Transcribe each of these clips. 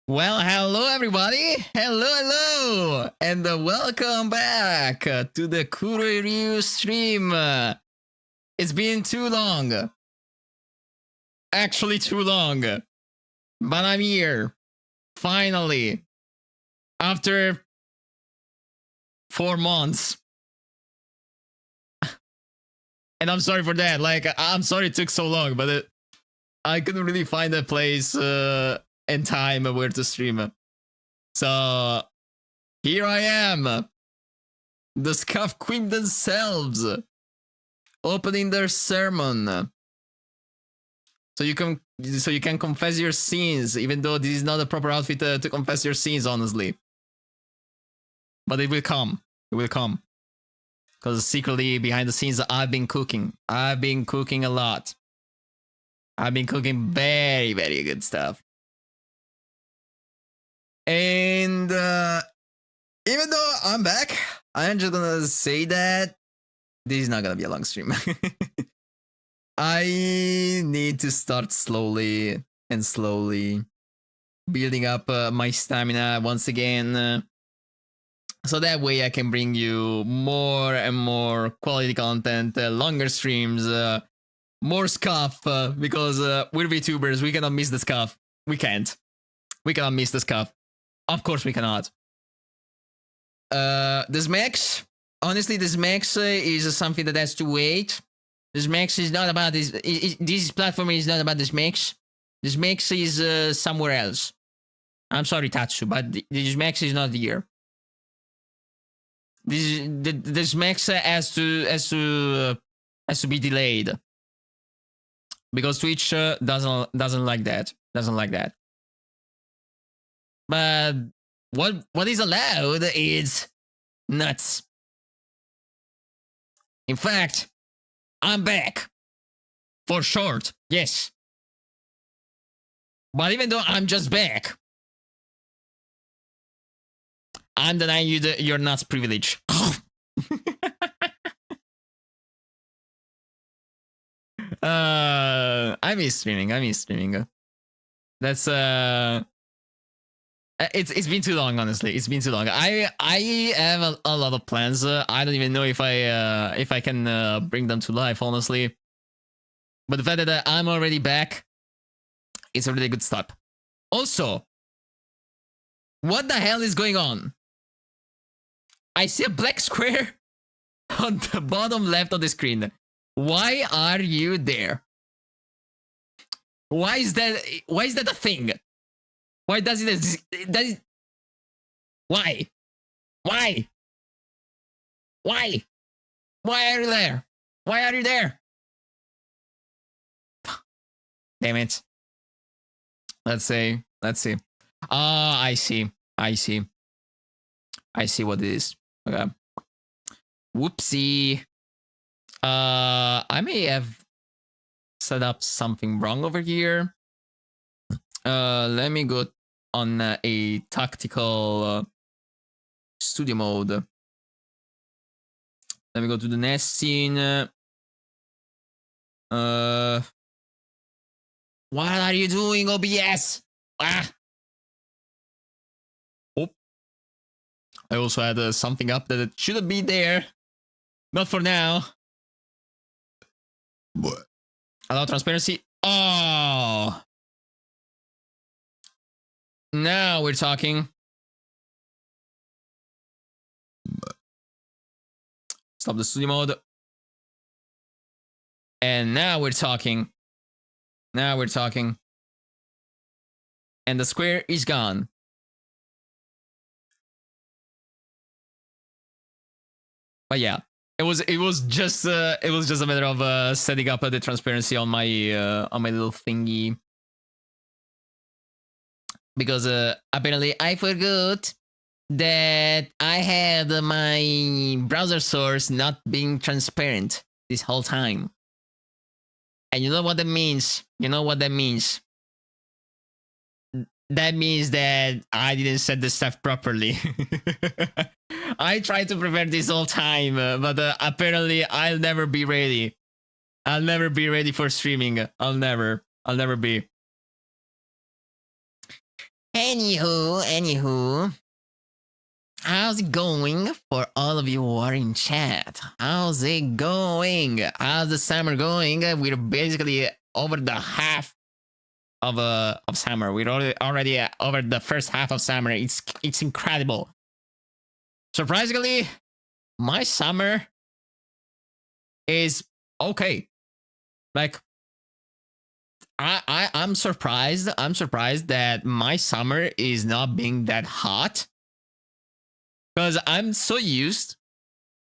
Well, hello everybody. Hello, and welcome back to the Kuro Ryu stream. It's been too long. Actually, too long. But I'm here. Finally. After 4 months. And I'm sorry for that. Like, I'm sorry it took so long, but I couldn't really find a place and time where to stream. So here I am, the Scuff Queen themselves, opening their sermon. So you can confess your sins, even though this is not a proper outfit to confess your sins, honestly. But it will come. It will come. Because secretly behind the scenes, I've been cooking. I've been cooking a lot. I've been cooking very, very good stuff. And even though I'm back, I'm just gonna say that this is not gonna be a long stream. I need to start slowly building up my stamina once again. So that way I can bring you more and more quality content, longer streams, more scuff, because we're VTubers, we cannot miss the scuff. We can't. We cannot miss the scuff. Of course we cannot. This max, honestly, this max is something that has to wait. This max is not about this. This platform is not about this max. This max is somewhere else. I'm sorry, Tatsu, but this max is not here. This max has to be delayed because Twitch doesn't like that. Doesn't like that. But what is allowed is nuts. In fact, I'm back. For short, yes. But even though I'm just back, I'm denying you your nuts privilege. I miss streaming. That's It's been too long, honestly. It's been too long. I have a lot of plans. I don't even know if I can bring them to life, honestly. But the fact that I'm already back, it's a really good start. Also, what the hell is going on? I see a black square on the bottom left of the screen. Why are you there? Why is that a thing? Why does it? Why? Why? Why? Why are you there? Why are you there? Damn it. Let's see. Ah, I see what it is. Okay. Whoopsie. I may have set up something wrong over here. Let me go on a tactical studio mode. Let me go to the next scene. What are you doing, OBS? Ah. Oh. I also had something up that it shouldn't be there. Not for now. Allow transparency. Oh. Now we're talking. Stop the studio mode. And now we're talking. And the square is gone. But yeah, it was just a matter of setting up the transparency on my little thingy. Because apparently I forgot that I had my browser source not being transparent this whole time. And you know what that means? That means that I didn't set the stuff properly. I tried to prevent this whole time, but apparently I'll never be ready. I'll never be ready for streaming. I'll never be. Hey Anywho, how's it going for all of you who are in chat? How's it going? How's the summer going? We're basically over the half of summer. We're already over the first half of summer. It's incredible. Surprisingly, my summer is okay. Like, I'm surprised. I'm surprised that my summer is not being that hot, because I'm so used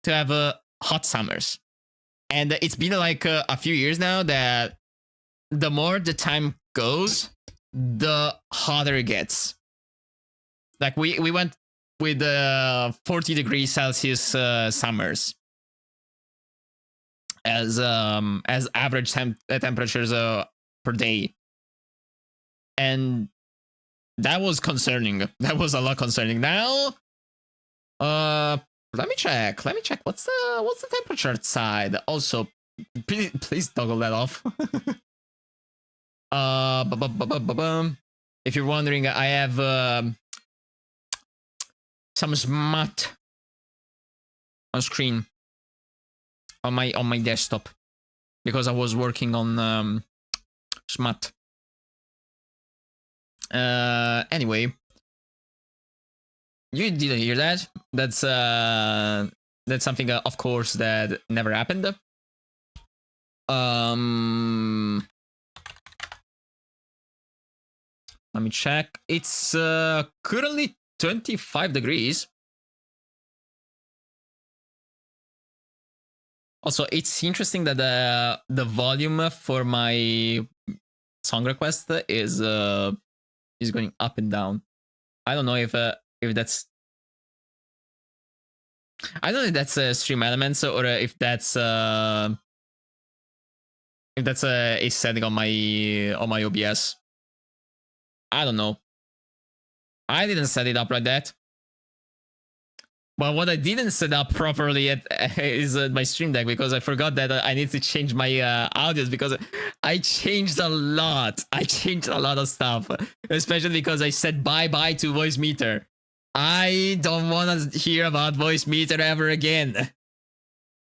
to have hot summers, and it's been like a few years now that the more the time goes, the hotter it gets. Like we went with 40 degrees Celsius summers as average temperatures per day, and that was concerning. That was a lot concerning. Now, let me check. What's the temperature outside? Also, please toggle that off. If you're wondering, I have some smut on screen on my desktop because I was working on smut. Anyway, you didn't hear that. That's something, of course, that never happened. Let me check. It's currently 25 degrees. Also, it's interesting that the volume for my song request is going up and down. I don't know if that's, I don't know if that's stream elements or if that's a setting on my OBS. I don't know. I didn't set it up like that. But what I didn't set up properly is my Stream Deck, because I forgot that I need to change my audios, because I changed a lot. I changed a lot of stuff, especially because I said bye-bye to Voice Meter. I don't want to hear about Voice Meter ever again.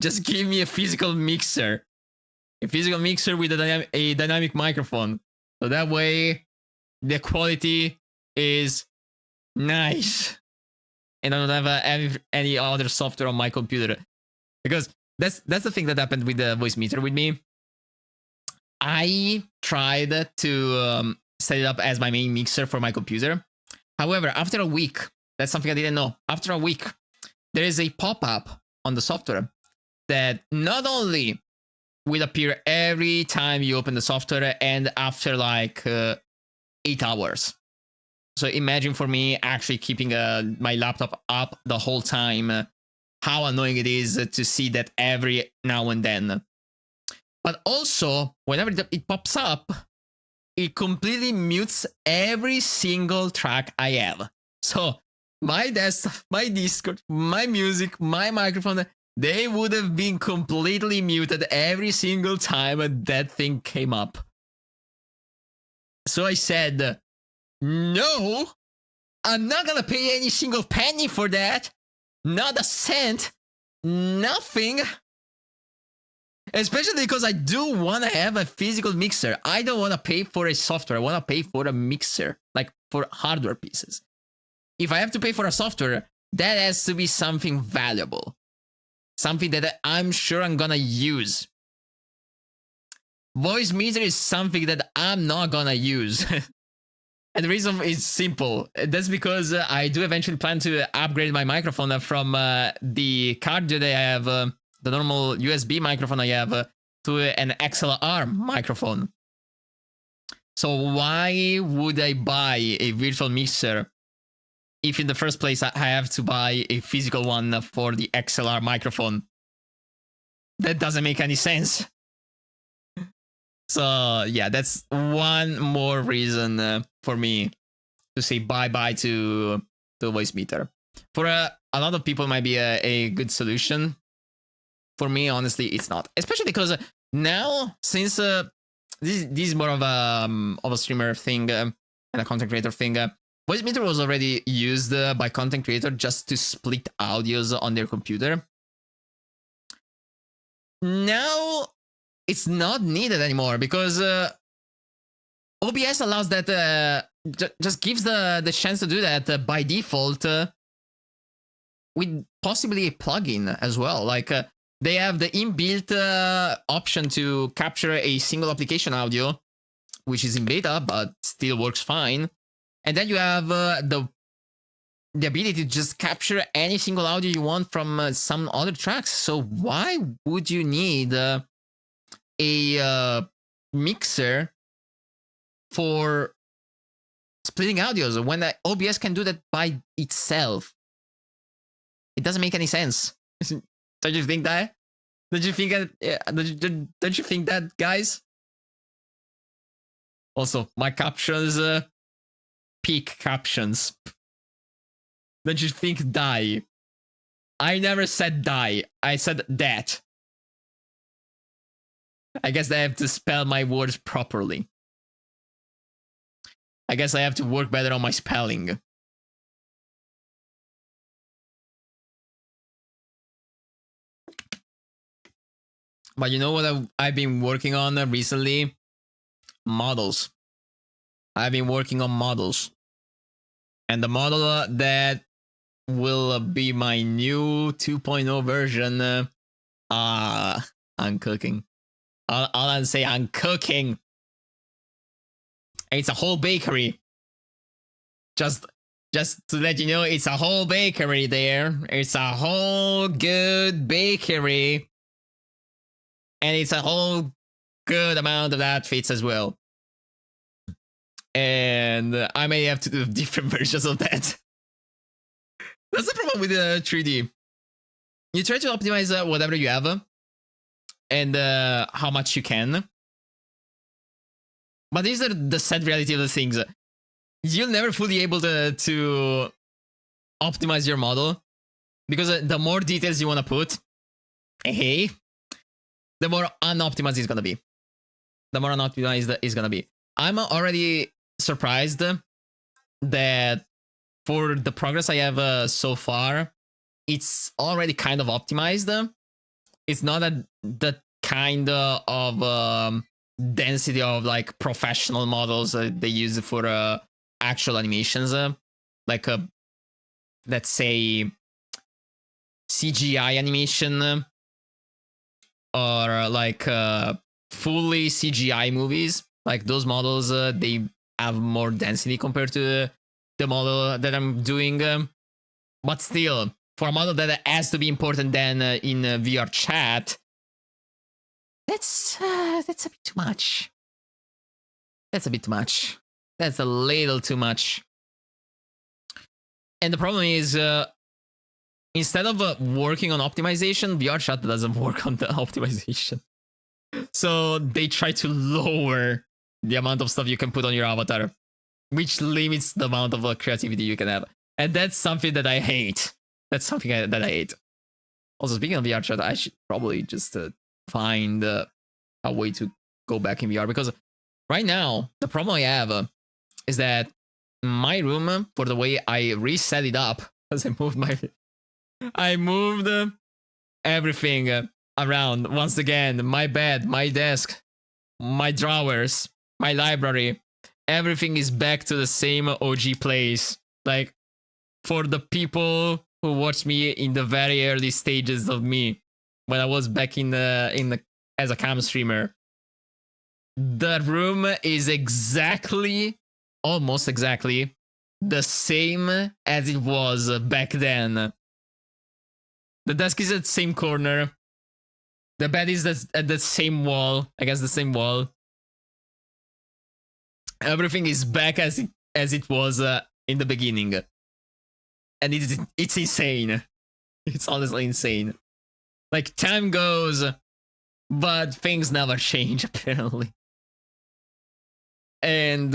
Just give me a physical mixer. A physical mixer with a dynamic microphone. So that way, the quality is nice. And I don't have any other software on my computer, because that's the thing that happened with the Voice Meter with me. I tried to set it up as my main mixer for my computer. However, after a week, that's something I didn't know. After a week, there is a pop-up on the software that not only will appear every time you open the software and after like 8 hours. So imagine for me actually keeping my laptop up the whole time, how annoying it is to see that every now and then. But also, whenever it pops up, it completely mutes every single track I have. So my desktop, my Discord, my music, my microphone, they would have been completely muted every single time that thing came up. So I said, no, I'm not gonna pay any single penny for that. Not a cent. Nothing. Especially because I do want to have a physical mixer. I don't want to pay for a software. I want to pay for a mixer, like for hardware pieces. If I have to pay for a software, that has to be something valuable. Something that I'm sure I'm gonna use. Voice Meter is something that I'm not gonna use. And the reason is simple. That's because I do eventually plan to upgrade my microphone from the card that I have, the normal USB microphone I have, to an XLR microphone. So why would I buy a virtual mixer if in the first place I have to buy a physical one for the XLR microphone? That doesn't make any sense. So yeah, that's one more reason for me to say bye-bye to Voice Meter. For a lot of people, it might be a good solution. For me, honestly, it's not. Especially because now, since this is more of a streamer thing and a content creator thing, Voicemeeter was already used by content creators just to split audios on their computer. Now it's not needed anymore because OBS allows that, just gives the chance to do that by default with possibly a plugin as well. Like they have the inbuilt option to capture a single application audio, which is in beta but still works fine. And then you have the ability to just capture any single audio you want from some other tracks. So why would you need a mixer for splitting audios when OBS can do that by itself? It doesn't make any sense. Don't you think that? Don't you think that? Don't you think that, guys? Also, my captions, peak captions. Don't you think die? I never said die. I said that. I guess I have to spell my words properly. I guess I have to work better on my spelling. But you know what I've been working on recently? Models. I've been working on models. And the model that will be my new 2.0 version. I'm cooking. All I say, I'm cooking. It's a whole bakery. Just to let you know, it's a whole bakery there. It's a whole good bakery. And it's a whole good amount of outfits as well. And I may have to do different versions of that. That's the problem with 3D. You try to optimize whatever you have and how much you can. But these are the sad reality of the things. You'll never fully able to optimize your model because the more details you want to put, hey, the more unoptimized it's gonna be. The more unoptimized it's gonna be. I'm already surprised that for the progress I have so far, it's already kind of optimized. It's not the kind of density of like professional models they use for actual animations, like let's say CGI animation or like fully CGI movies. Like those models, they have more density compared to the model that I'm doing. But still, for a model that has to be important then in VR chat, that's a bit too much. That's a bit too much. That's a little too much. And the problem is, instead of working on optimization, VR chat doesn't work on the optimization. So they try to lower the amount of stuff you can put on your avatar, which limits the amount of creativity you can have. And that's something that I hate. That's something that I hate. Also, speaking of VR chat, I should probably just find a way to go back in VR, because right now, the problem I have is that my room, for the way I reset it up, because I moved everything around once again. My bed, my desk, my drawers, my library, everything is back to the same OG place. Like, for the people who watched me in the very early stages of me, when I was back in the as a cam streamer, the room is almost exactly the same as it was back then. The desk is at the same corner. The bed is at the same wall. I guess the same wall. Everything is back as it was in the beginning. And it's insane. It's honestly insane. Like, time goes, but things never change, apparently. And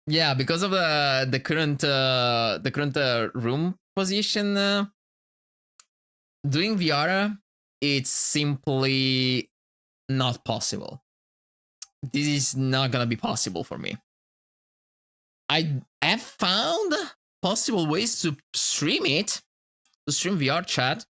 yeah, because of the current room position, doing VR, it's simply not possible. This is not gonna be possible for me. I have found possible ways to stream it, to stream VR chat.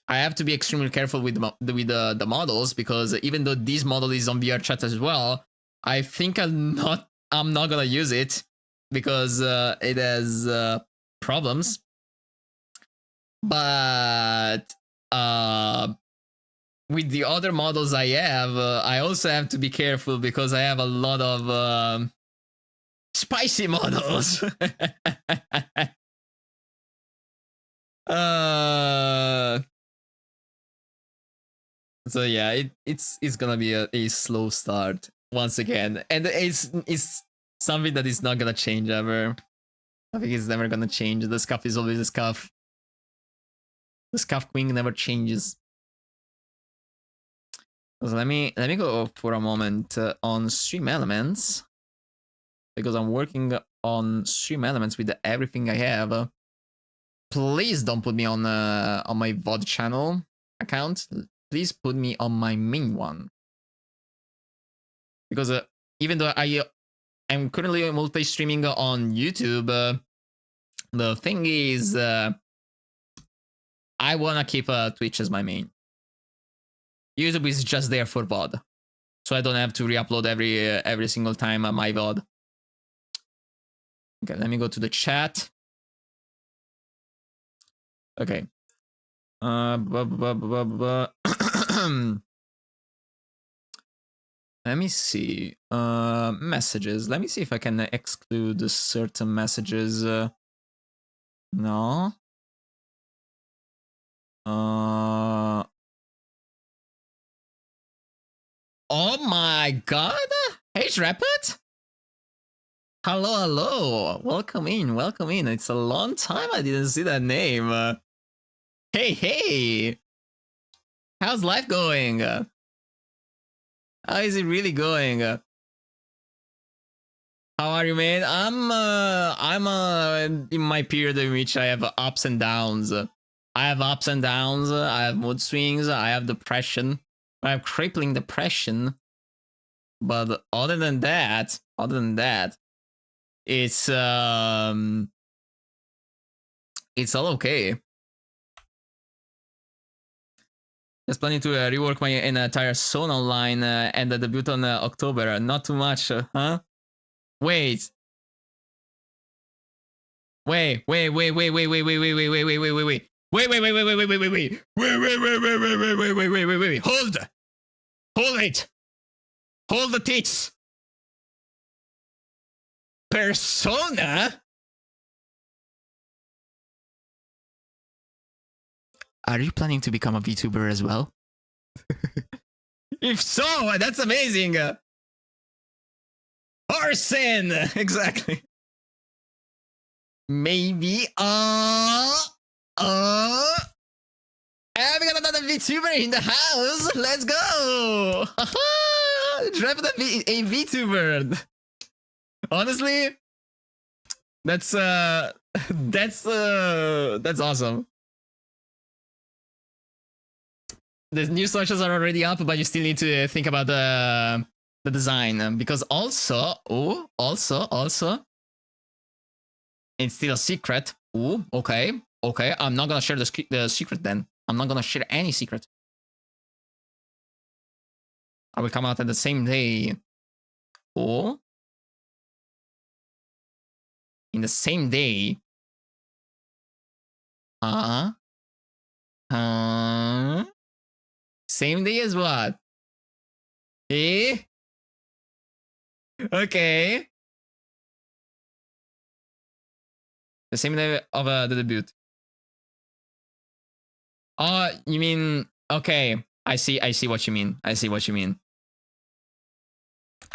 I have to be extremely careful with the models, because even though this model is on VR chat as well, I think I'm not gonna use it because it has problems. But with the other models I have, I also have to be careful because I have a lot of spicy models. So yeah, it's gonna be a slow start once again, and it's something that is not gonna change ever. I think it's never gonna change. The scuff is always a scuff. The scuff queen never changes. So let me go for a moment on Stream Elements, because I'm working on Stream Elements with everything I have. Please don't put me on my VOD channel account. Please put me on my main one, because even though I am currently multi-streaming on YouTube, the thing is, I wanna keep Twitch as my main. YouTube is just there for VOD, so I don't have to re-upload every single time my VOD. Okay, let me go to the chat. Okay. Let me see. Messages. Let me see if I can exclude certain messages. No. Oh my god! Hey, Rapid! Hello, hello! Welcome in, welcome in. It's a long time I didn't see that name. Hey, hey! How's life going? How is it really going? How are you, man? I'm in my period in which I have ups and downs. I have ups and downs. I have mood swings. I have depression. I have crippling depression. But other than that, it's all okay. Just planning to rework my entire Zone Online and the debut on October. Not too much, huh? Wait. Wait. Hold. Hold it. Hold the tits. Persona? Are you planning to become a VTuber as well? If so, that's amazing. Arson! Exactly. Maybe. Having another VTuber in the house. Let's go. Drop a VTuber. Honestly, that's awesome. The new socials are already up, but you still need to think about the design, because also, it's still a secret. Ooh, okay. I'm not gonna share the secret then. I'm not gonna share any secret. I will come out at the same day. Oh, in the same day. Same day as what? Eh? Okay. The same day of the debut. Oh, you mean, okay. I see what you mean.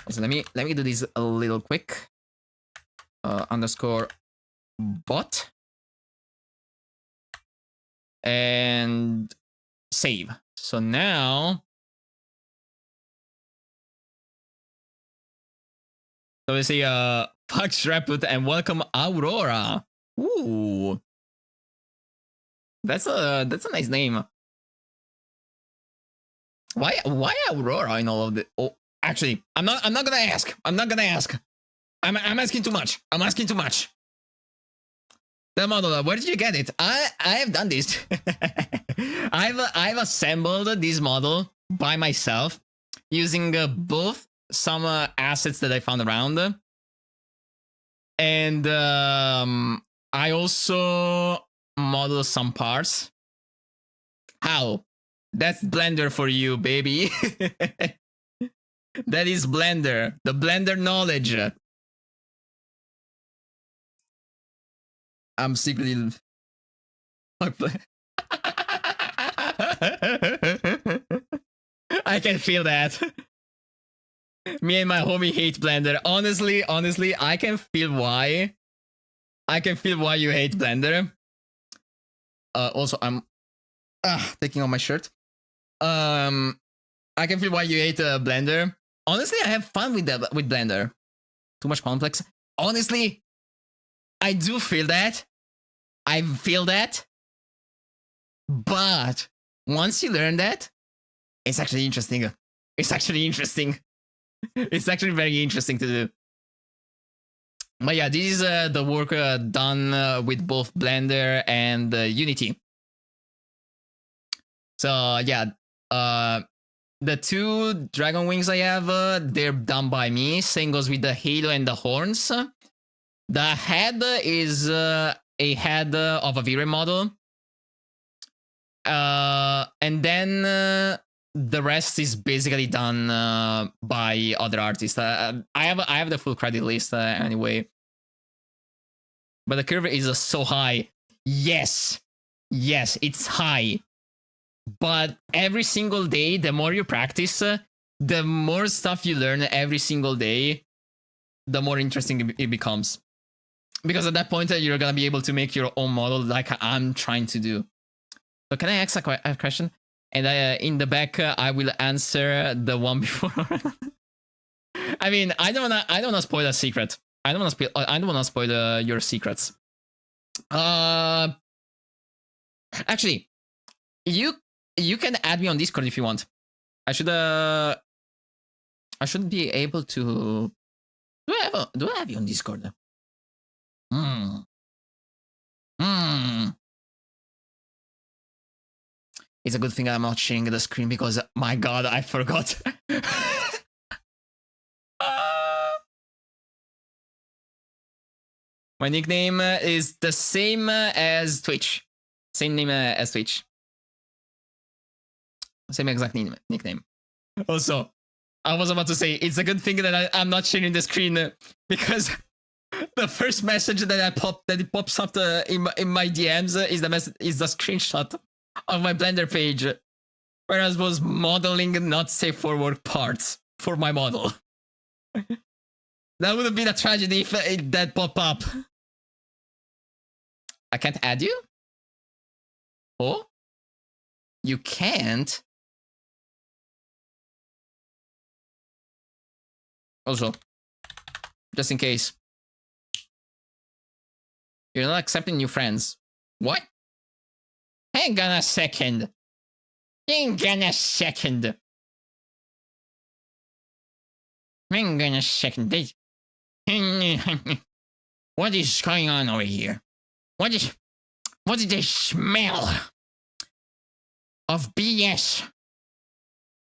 So let me do this a little quick. Underscore bot. And save. So now, so we see Fox Rapid and welcome Aurora. Ooh, that's a nice name. Why Aurora in all of the? Oh, actually, I'm not gonna ask. I'm asking too much. I'm asking too much. The model, where did you get it? I have done this. I've assembled this model by myself using both some assets that I found around, and I also model some parts. How? That's Blender for you, baby. That is Blender. The Blender knowledge. I'm secretly. I can feel that. Me and my homie hate Blender. Honestly, I can feel why. I can feel why you hate Blender. Also, I'm taking off my shirt. I can feel why you hate Blender. Honestly, I have fun with Blender. Too much complex. Honestly, I do feel that. I feel that. But once you learn that, it's actually interesting. It's actually interesting. It's actually very interesting to do. But yeah, this is the work done with both Blender and Unity. So yeah, the two dragon wings I have, they're done by me. Same goes with the halo and the horns. The head is a head of a V-Ray model. And then the rest is basically done by other artists. I have the full credit list anyway. But the curve is so high. Yes, it's high. But every single day, the more you practice, the more stuff you learn every single day, the more interesting it becomes. Because at that point, you're gonna be able to make your own model like I'm trying to do. So can I ask a question? And in the back, I will answer the one before. I mean, I don't wanna spoil a secret. I don't wanna spoil your secrets. Actually, you can add me on Discord if you want. I should be able to. Do I have you on Discord? It's a good thing I'm not sharing the screen because, my god, I forgot. My nickname is the same as Twitch. Same name as Twitch. Same exact nickname. Also, I was about to say, it's a good thing that I'm not sharing the screen because the first message that pops up in my DMs is the screenshot of my Blender page where I was modeling not safe for work parts for my model. That would have been a tragedy if that popped up. I can't add you? Oh? You can't? Also, just in case. You're not accepting new friends. What? Hang on a second. Hang on a second. Hang on a second. What is going on over here? What is the smell of BS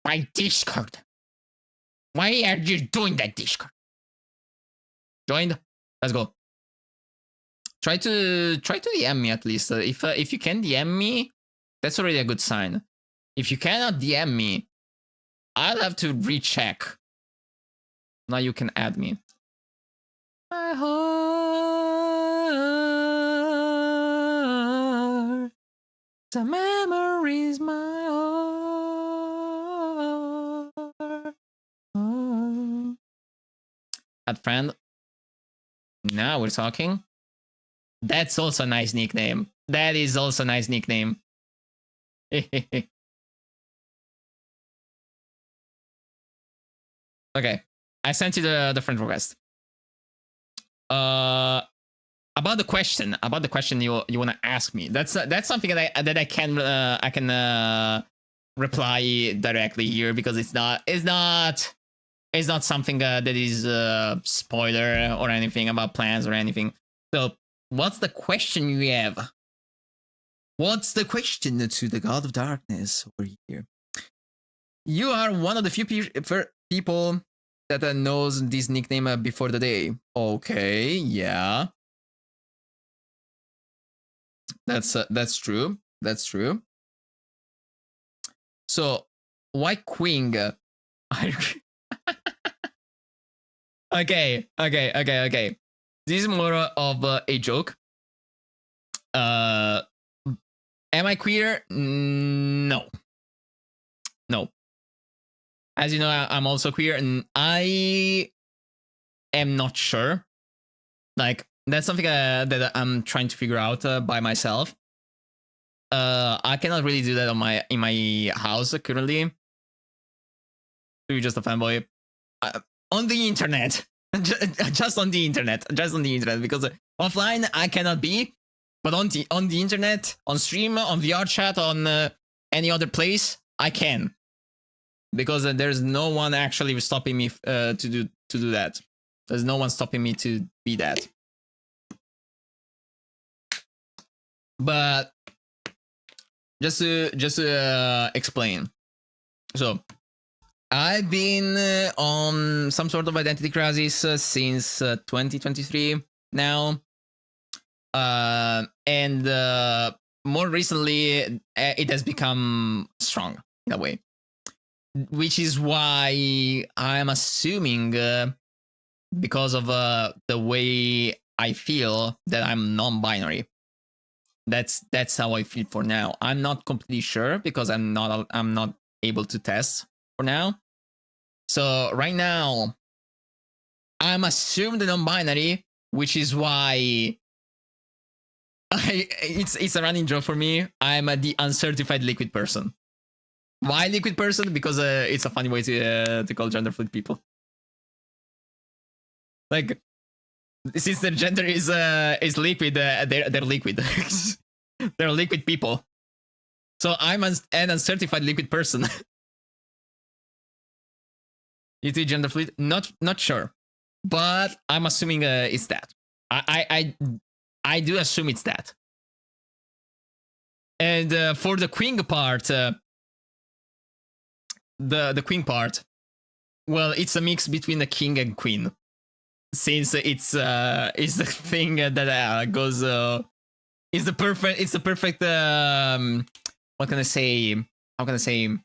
by Discord? Why are you doing that, Discord? Joined? Let's go. Try to DM me at least. If you can DM me, that's already a good sign. If you cannot DM me, I'll have to recheck. Now you can add me. My heart, the memories, my heart. Add friend. Now we're talking. That's also a nice nickname. That is also a nice nickname. Okay. I sent you the friend request. About the question you wanna ask me. That's something that I can reply directly here because it's not it's not something that is spoiler or anything about plans or anything. So what's the question you have? What's the question to the God of Darkness over here? You are one of the few people that knows this nickname before the day. Okay, yeah. That's true. That's true. So why Queen? Okay. This is more of a joke. Am I queer? No. As you know, I'm also queer, and I am not sure. Like, that's something that I'm trying to figure out by myself. I cannot really do that in my house currently. You're just a fanboy on the internet, just on the internet, because offline I cannot be, but on the internet, on stream, on VR chat, on any other place, I can, because there's no one actually stopping me to do that. There's no one stopping me to be that. But just to explain, so I've been on some sort of identity crisis since 2023 now, and more recently it has become strong in a way, which is why I'm assuming because of the way I feel that I'm non-binary. That's how I feel for now. I'm not completely sure because I'm not able to test for now. So right now, I'm assumed non-binary, which is why it's a running joke for me. I'm the uncertified liquid person. Why liquid person? Because it's a funny way to call gender fluid people. Like, since their gender is liquid, they're liquid. They're liquid people. So I'm an uncertified liquid person. Is it gender fluid? Not sure, but I'm assuming it's that. I do assume it's that. And for the queen part, the queen part, well, it's a mix between a king and queen, since it's the thing that goes. It's the perfect. What can I say? How can I say?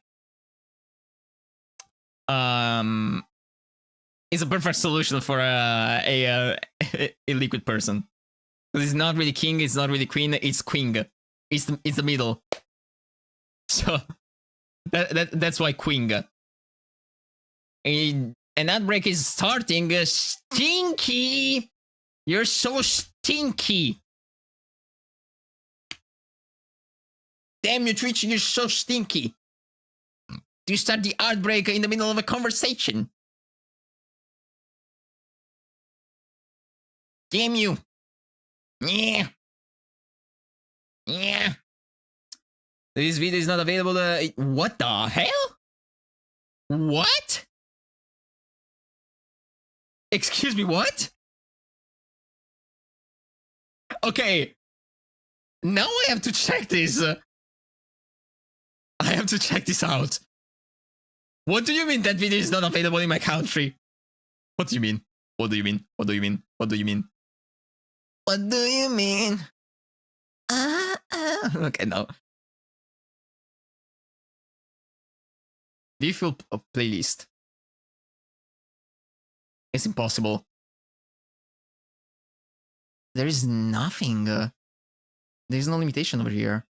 It's a perfect solution for a liquid person, because it's not really king, it's not really queen, it's queen. It's the middle. So that's why queen. An outbreak is starting. Stinky, you're so stinky. Damn you, Twitch, you're so stinky. You start the outbreak in the middle of a conversation. Damn you. Yeah. This video is not available. What the hell? What? Excuse me, what? Okay. Now I have to check this. I have to check this out. What do you mean that video is not available in my country? What do you mean? What do you mean? What do you mean? What do you mean? What do you mean? Okay, no. Do you feel a playlist? It's impossible. There is nothing. There's no limitation over here.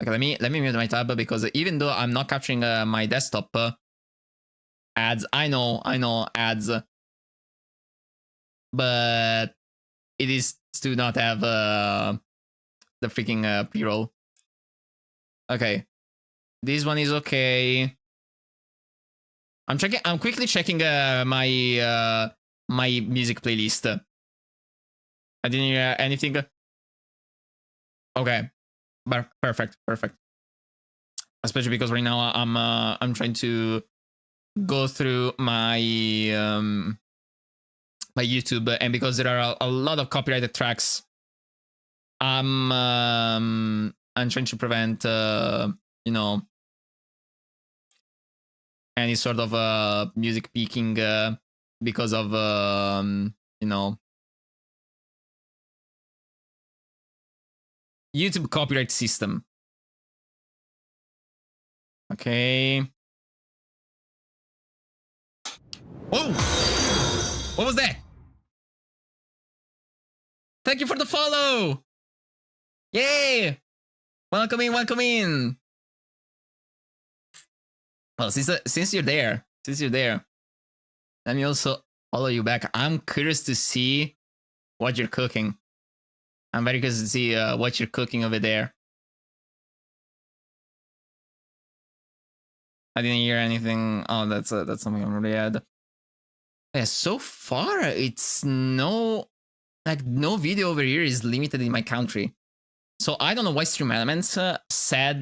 Okay, let me mute my tab, because even though I'm not capturing my desktop ads, I know ads, but it is to not have the freaking pre-roll. Okay, this one is okay. I'm quickly checking my my music playlist. I didn't hear anything. Okay. Perfect. especially because right now I'm trying to go through my my YouTube, and because there are a lot of copyrighted tracks, I'm trying to prevent you know, any sort of music peaking because of you know, YouTube copyright system. Okay. Whoa! What was that? Thank you for the follow! Yay! Welcome in, welcome in! Well, since you're there, let me also follow you back. I'm curious to see what you're cooking. I'm very curious to see what you're cooking over there. I didn't hear anything. Oh, that's something I'm really at. Yeah, so far, it's no video over here is limited in my country. So I don't know why Stream Elements said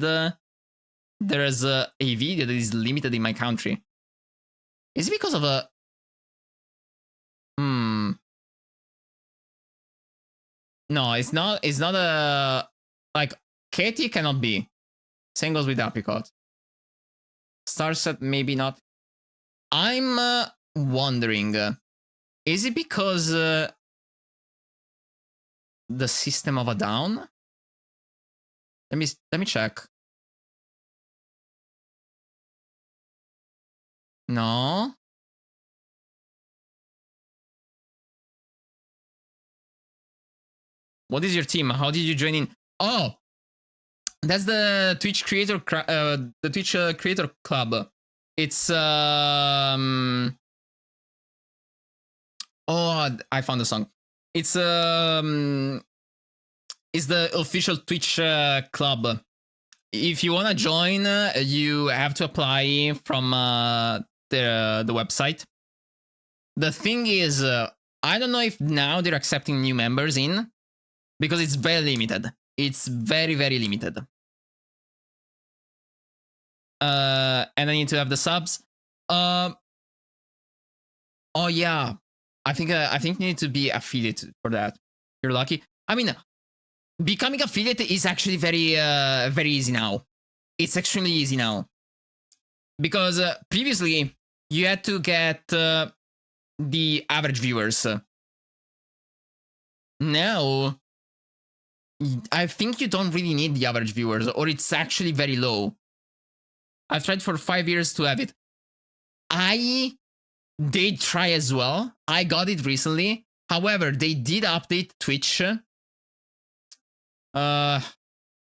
there's a video that is limited in my country. Is it because of a... No, it's not a... Like, Katie cannot be. Same goes with Apricot. Starset, maybe not. I'm wondering, is it because the System of a Down? Let me check. No. What is your team? How did you join in? Oh, that's the Twitch creator, creator club. It's oh, I found the song. It's the official Twitch club. If you wanna join, you have to apply from the website. The thing is, I don't know if now they're accepting new members in, because it's very limited. It's very, very limited. And I need to have the subs. Oh yeah, I think you need to be affiliate for that. You're lucky. I mean, becoming affiliate is actually very very easy now. It's extremely easy now, because previously you had to get the average viewers. Now I think you don't really need the average viewers, or it's actually very low. I've tried for 5 years to have it. I did try as well. I got it recently. However, they did update Twitch. Let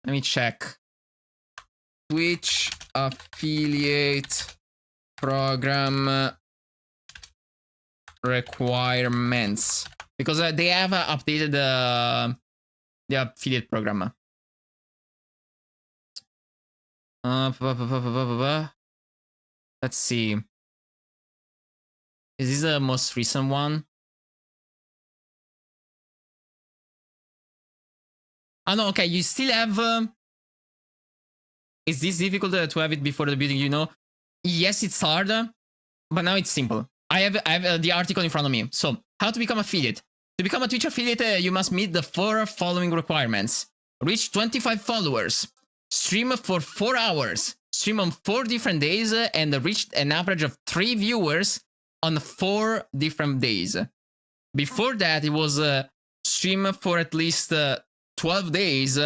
me check. Twitch affiliate program requirements, because they have updated the affiliate program. Let's see. Is this the most recent one? Oh no, okay, you still have... is this difficult to have it before the building, you know? Yes, it's hard, but now it's simple. I have the article in front of me. So, how to become affiliate. To become a Twitch affiliate, you must meet the 4 following requirements. Reach 25 followers. Stream for 4 hours. Stream on 4 different days, and reach an average of 3 viewers on 4 different days. Before that, it was stream for at least 12 days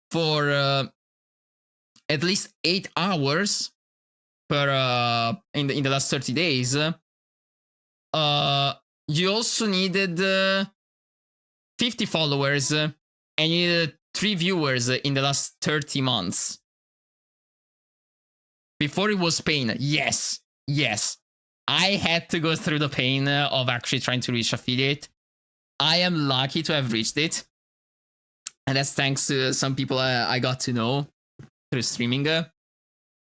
for at least 8 hours per in the last 30 days. You also needed 50 followers, and you needed 3 viewers in the last 30 months. Before it was pain. Yes. I had to go through the pain of actually trying to reach affiliate. I am lucky to have reached it. And that's thanks to some people I got to know through streaming.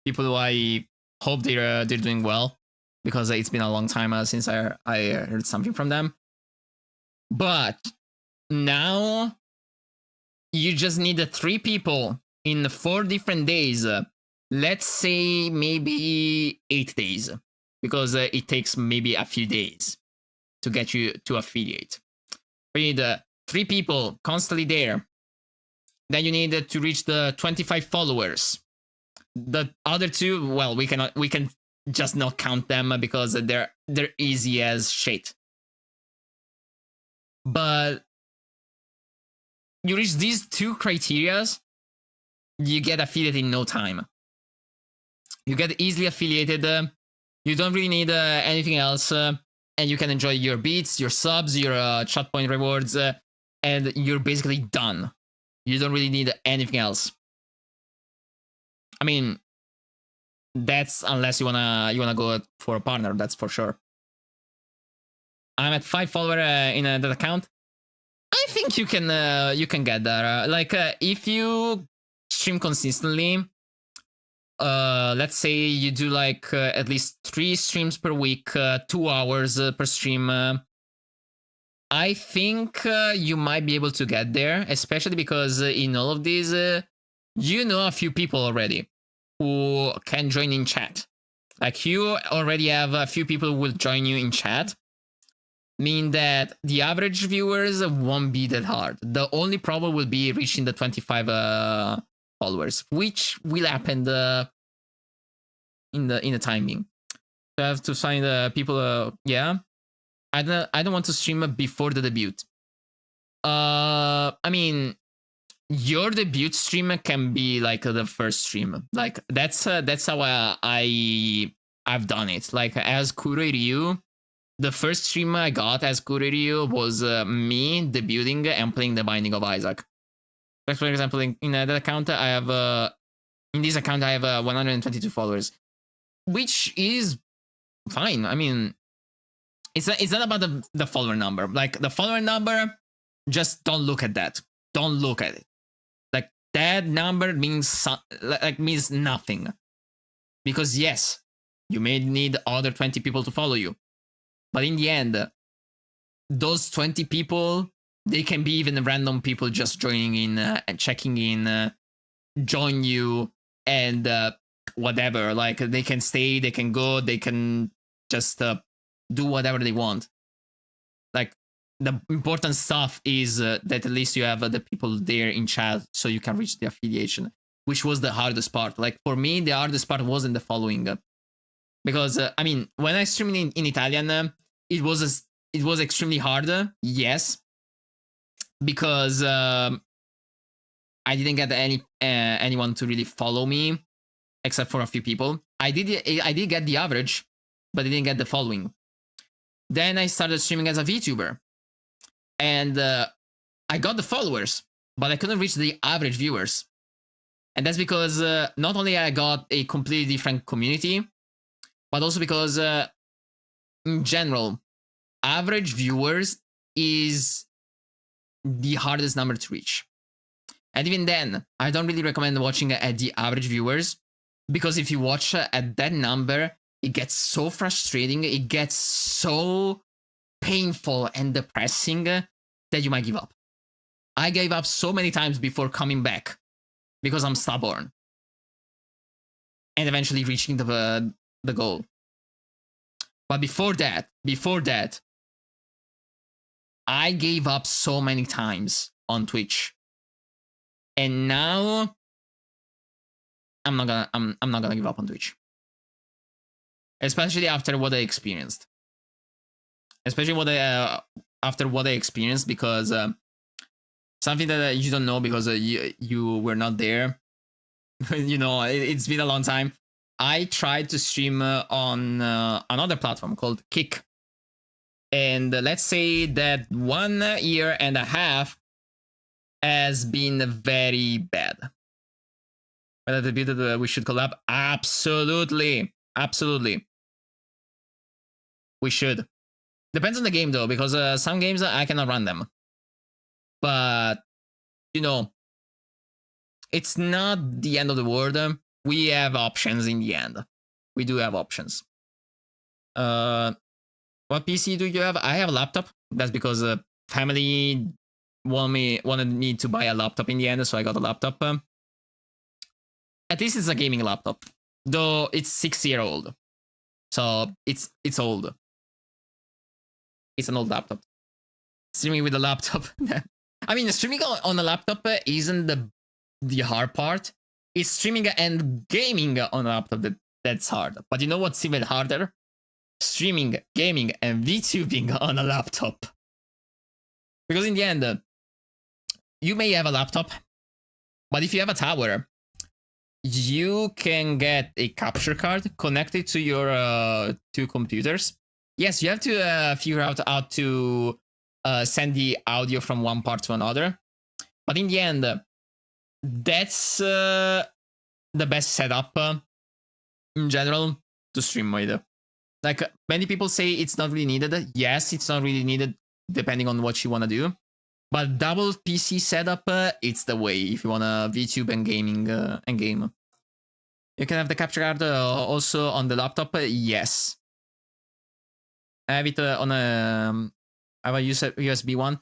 People who I hope they're doing well, because it's been a long time since I heard something from them. But now you just need 3 people in 4 different days. Let's say maybe 8 days, because it takes maybe a few days to get you to affiliate. We need 3 people constantly there. Then you need to reach the 25 followers. The other 2, well, we can just not count them because they're easy as shit. But you reach these 2 criterias, you get affiliated in no time. You get easily affiliated. You don't really need anything else, and you can enjoy your beats, your subs, your chat point rewards, and you're basically done. You don't really need anything else. I mean, that's unless you wanna go for a partner. That's for sure. I'm at 5 followers in that account. I think you can get there. Like if you stream consistently, let's say you do like at least 3 streams per week, 2 hours per stream. I think you might be able to get there, especially because in all of these, you know a few people already who can join in chat. Like you already have a few people who will join you in chat, mean that the average viewers won't be that hard. The only problem will be reaching the 25 followers, which will happen in the timing. So I have to find people. Yeah, I don't want to stream before the debut. I mean, your debut stream can be like the first stream. Like that's how I've done it. Like as Kurei Ryu, the first stream I got as Kurei Ryu was me debuting and playing the Binding of Isaac. For example, in that account, I have in this account I have 122 followers, which is fine. I mean, it's not about the follower number. Like the follower number, just don't look at that. Don't look at it. Like that number means means nothing, because yes, you may need other 20 people to follow you, but in the end, those 20 people, they can be even random people just joining in and checking in, join you, and whatever. Like they can stay, they can go, they can just do whatever they want. Like the important stuff is that at least you have the people there in chat so you can reach the affiliation, which was the hardest part. Like for me, the hardest part wasn't the following, because I mean, when I streamed in Italian, it was extremely hard. Yes, because I didn't get anyone to really follow me, except for a few people. I did get the average, but I didn't get the following. Then I started streaming as a VTuber, and I got the followers, but I couldn't reach the average viewers. And that's because not only I got a completely different community, but also because in general, average viewers is the hardest number to reach. And even then, I don't really recommend watching at the average viewers, because if you watch at that number, it gets so frustrating, it gets so painful and depressing that you might give up. I gave up so many times before coming back because I'm stubborn and eventually reaching the goal. But before that, I gave up so many times on Twitch. And now I'm not gonna give up on Twitch. Especially after what I experienced. After what I experienced, because something that you don't know because you were not there. You know, it's been a long time. I tried to stream on another platform called Kick. And let's say that 1 year and a half has been very bad. Whether the bit that we should collab? Absolutely. Absolutely. We should. Depends on the game though, because some games I cannot run them. But, you know, it's not the end of the world. We have options in the end. We do have options. What PC do you have? I have a laptop. That's because family wanted me to buy a laptop in the end, so I got a laptop. at least it's a gaming laptop, though it's 6 year old, so it's old. It's an old laptop. Streaming with a laptop. I mean, streaming on a laptop isn't the hard part. It's streaming and gaming on a laptop that's hard. But you know what's even harder? Streaming, gaming, and VTubing on a laptop. Because in the end, you may have a laptop, but if you have a tower, you can get a capture card connected to your two computers. Yes, you have to figure out how to send the audio from one part to another. But in the end, that's the best setup in general to stream with. Like, many people say it's not really needed. Yes, it's not really needed depending on what you want to do. But double PC setup, it's the way if you want to VTube and gaming and game. You can have the capture card also on the laptop. Yes. I have it on I have a USB one.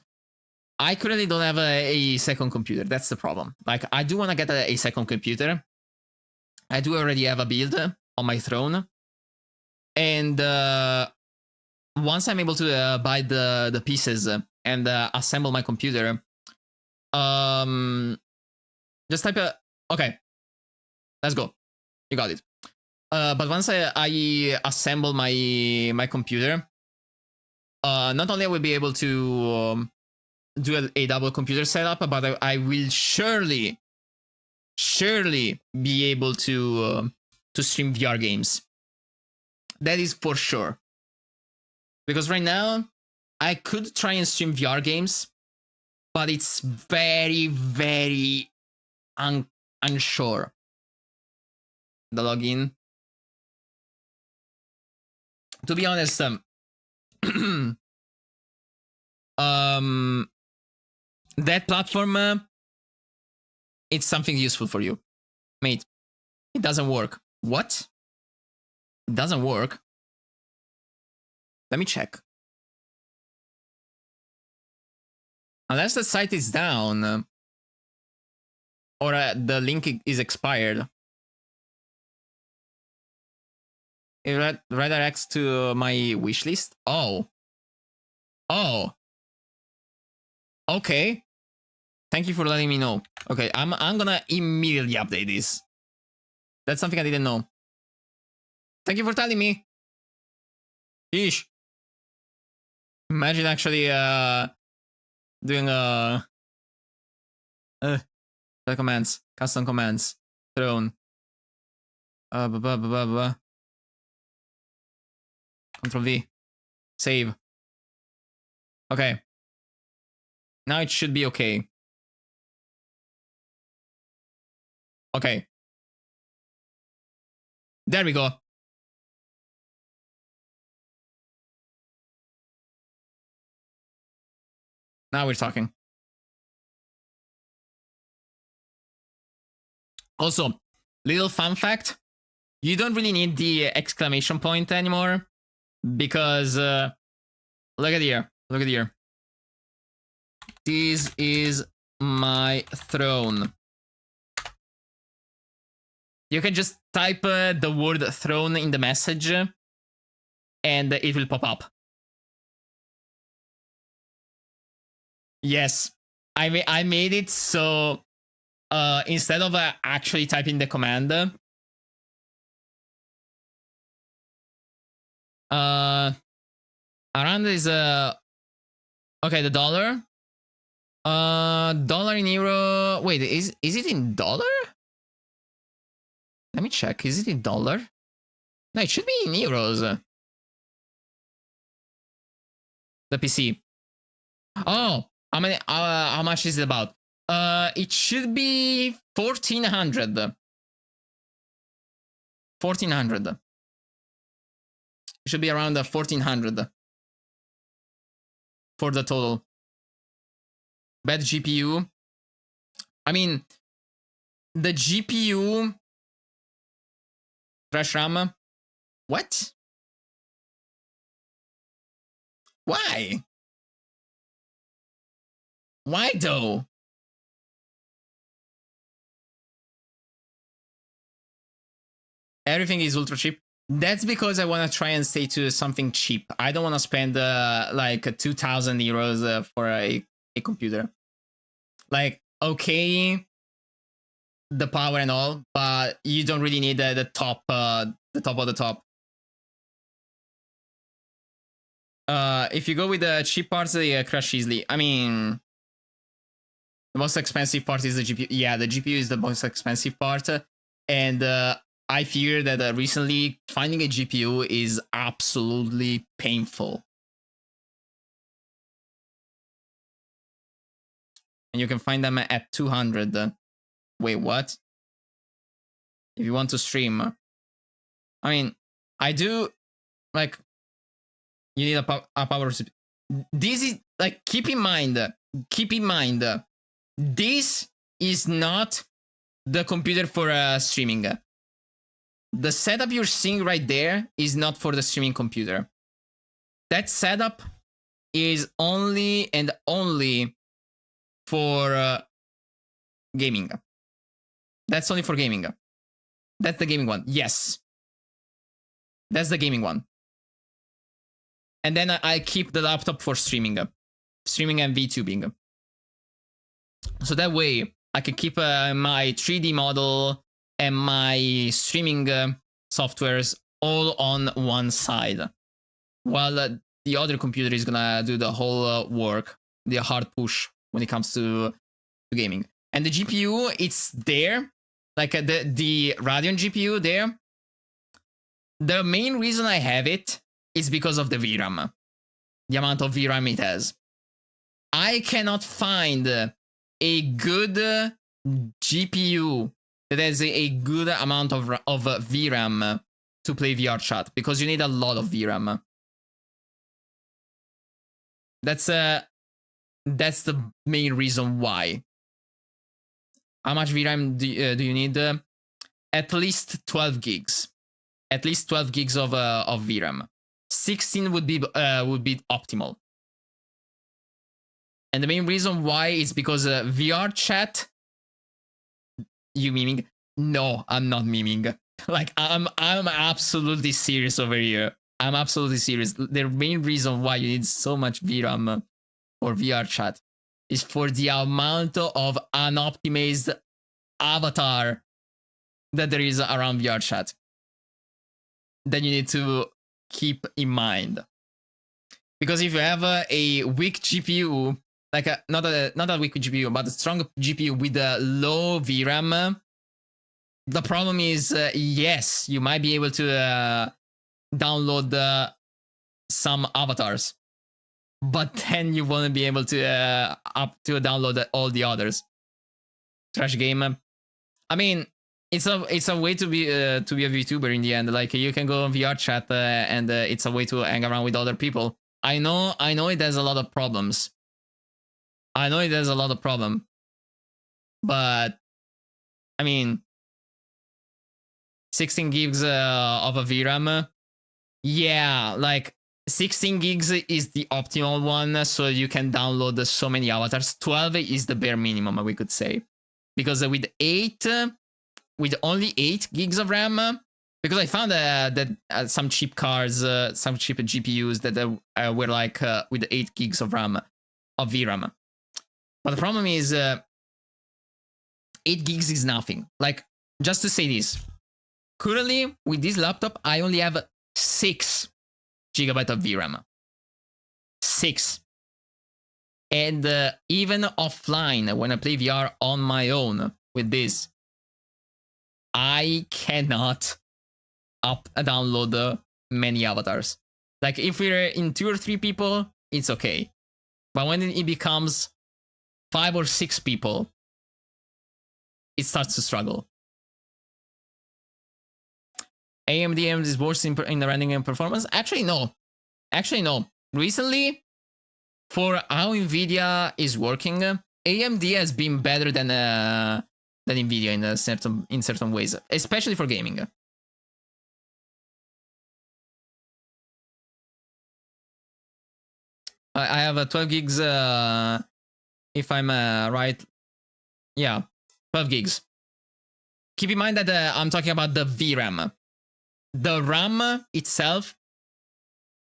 I currently don't have a second computer. That's the problem. Like, I do want to get a second computer. I do already have a build on my throne. And once I'm able to buy the pieces and assemble my computer, just type okay, let's go. You got it. But once I assemble my computer, not only I will be able to do a double computer setup, but I will surely be able to stream VR games. That is for sure. Because right now, I could try and stream VR games, but it's very, very unsure. The login. To be honest, that platform, it's something useful for you. Mate, it doesn't work. What? It doesn't work? Let me check. Unless the site is down, or the link is expired. It redirects to my wish list. Oh. Okay. Thank you for letting me know. Okay, I'm gonna immediately update this. That's something I didn't know. Thank you for telling me. Yeesh. Imagine actually doing commands, custom commands, throne. Control V. Save. Okay. Now it should be okay. Okay. There we go. Now we're talking. Also, little fun fact. You don't really need the exclamation point anymore. Because, look at here. Look at here. This is my throne. You can just type the word throne in the message and it will pop up. Yes, I made it so instead of actually typing the command, around is okay, the dollar. Dollar in euro. Wait, is it in dollar? Let me check. Is it in dollar? No, it should be in euros. The PC. Oh, how many? How much is it about? It should be 1400. 1400. It should be around 1400 for the total. Bad GPU. I mean, the GPU. Crash RAM. What? Why? Why though? Everything is ultra cheap. That's because I want to try and stay to something cheap. I don't want to spend like 2,000 euros for a computer. Like, okay, the power and all, but you don't really need the top of the top. If you go with the cheap parts, they crash easily. I mean, the most expensive part is the GPU. Yeah, the GPU is the most expensive part, and I fear that recently finding a GPU is absolutely painful. And you can find them at 200. Wait, what? If you want to stream, I mean, I do like. You need a power. This is like keep in mind. This is not the computer for streaming. The setup you're seeing right there is not for the streaming computer. That setup is only and only for gaming. That's only for gaming. That's the gaming one. Yes. That's the gaming one. And then I keep the laptop for streaming and VTubing. So that way I can keep my 3D model and my streaming softwares all on one side, while the other computer is gonna do the whole work, the hard push when it comes to gaming. And the GPU, it's there, like the Radeon GPU there. The main reason I have it is because of the VRAM, the amount of VRAM it has. I cannot find a good GPU that has a good amount of VRAM to play VR chat, because you need a lot of VRAM. That's the main reason why. How much VRAM do you need? At least 12 gigs. At least 12 gigs of VRAM. 16 would be optimal. And the main reason why is because VR chat. You memeing? No, I'm not memeing. Like I'm absolutely serious over here. I'm absolutely serious. The main reason why you need so much VRAM for VR chat is for the amount of unoptimized avatar that there is around VR chat. Then you need to keep in mind, because if you have a weak GPU, like not a weak GPU, but a strong GPU with a low VRAM, the problem is yes, you might be able to download some avatars, but then you won't be able to download all the others. Trash game. I mean, it's a way to be a VTuber in the end. Like you can go on VR chat and it's a way to hang around with other people. I know it has a lot of problems. But I mean, 16 gigs of a VRAM. Yeah, like 16 gigs is the optimal one, so you can download so many avatars. 12 is the bare minimum, we could say, because with only 8 gigs of RAM, because I found that some cheap cards, some cheap GPUs that were like with 8 gigs of VRAM. But the problem is 8 gigs is nothing. Like, just to say this, currently with this laptop, I only have 6 gigabytes of VRAM. 6. And even offline, when I play VR on my own with this, I cannot download many avatars. Like if we're in 2 or 3 people, it's okay. But when it becomes 5 or 6 people, it starts to struggle. AMD is worse in the rendering and performance? Actually, no. Recently, for how NVIDIA is working, AMD has been better than NVIDIA in certain ways, especially for gaming. I have 12 gigs, if I'm right. Yeah, 12 gigs. Keep in mind that I'm talking about the VRAM. the RAM itself,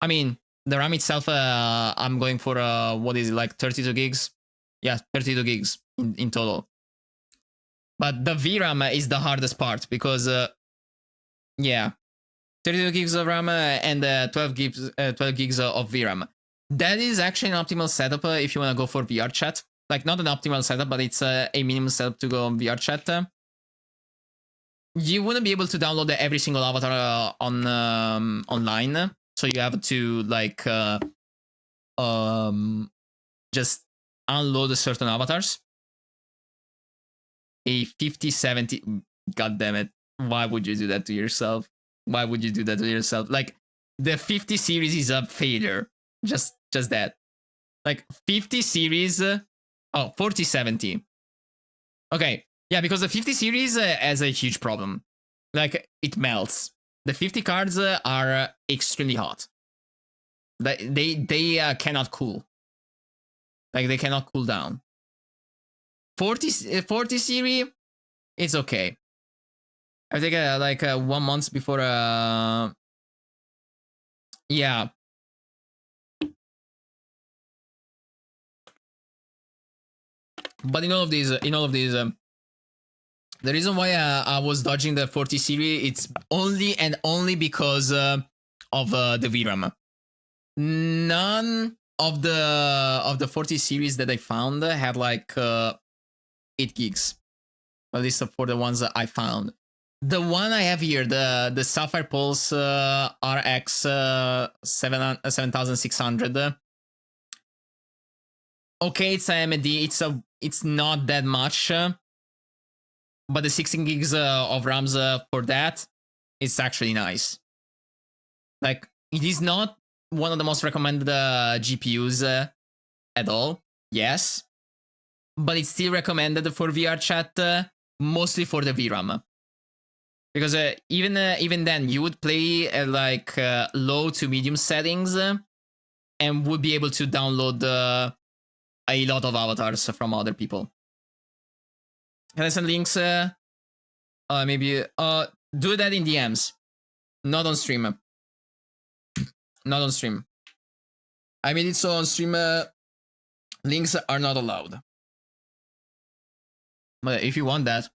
I mean, the RAM itself, I'm going for, what is it, like 32 gigs? Yeah, 32 gigs in total. But the VRAM is the hardest part because, yeah, 32 gigs of RAM and 12 gigs of VRAM. That is actually an optimal setup if you want to go for VR chat. Like, not an optimal setup, but it's a minimum setup to go on VR chat. You wouldn't be able to download every single avatar on online, so you have to like just unload certain avatars. A 5070, god damn it, why would you do that to yourself? Why would you do that to yourself? Like, the 50 series is a failure. Just that. Like, 50 series, 4070. Okay, yeah, because the 50 series has a huge problem. Like, it melts. The 50 cards are extremely hot. They cannot cool. Like, they cannot cool down. 40 series, it's okay. I think like 1 month before. Yeah. But in all of these, the reason why I was dodging the 40 series, it's only and only because of the VRAM. None of the 40 series that I found had like 8 gigs, at least for the ones that I found. The one I have here, the Sapphire Pulse RX 7600. Okay, it's AMD. It's not that much, but the 16 gigs of RAMs for that, it's actually nice. Like, it is not one of the most recommended GPUs at all. Yes, but it's still recommended for VR chat, mostly for the VRAM. Because even then, you would play at like low to medium settings and would be able to download a lot of avatars from other people. Can I send links? Maybe do that in DMs, not on stream. Not on stream. I made it so on stream links are not allowed. But if you want that.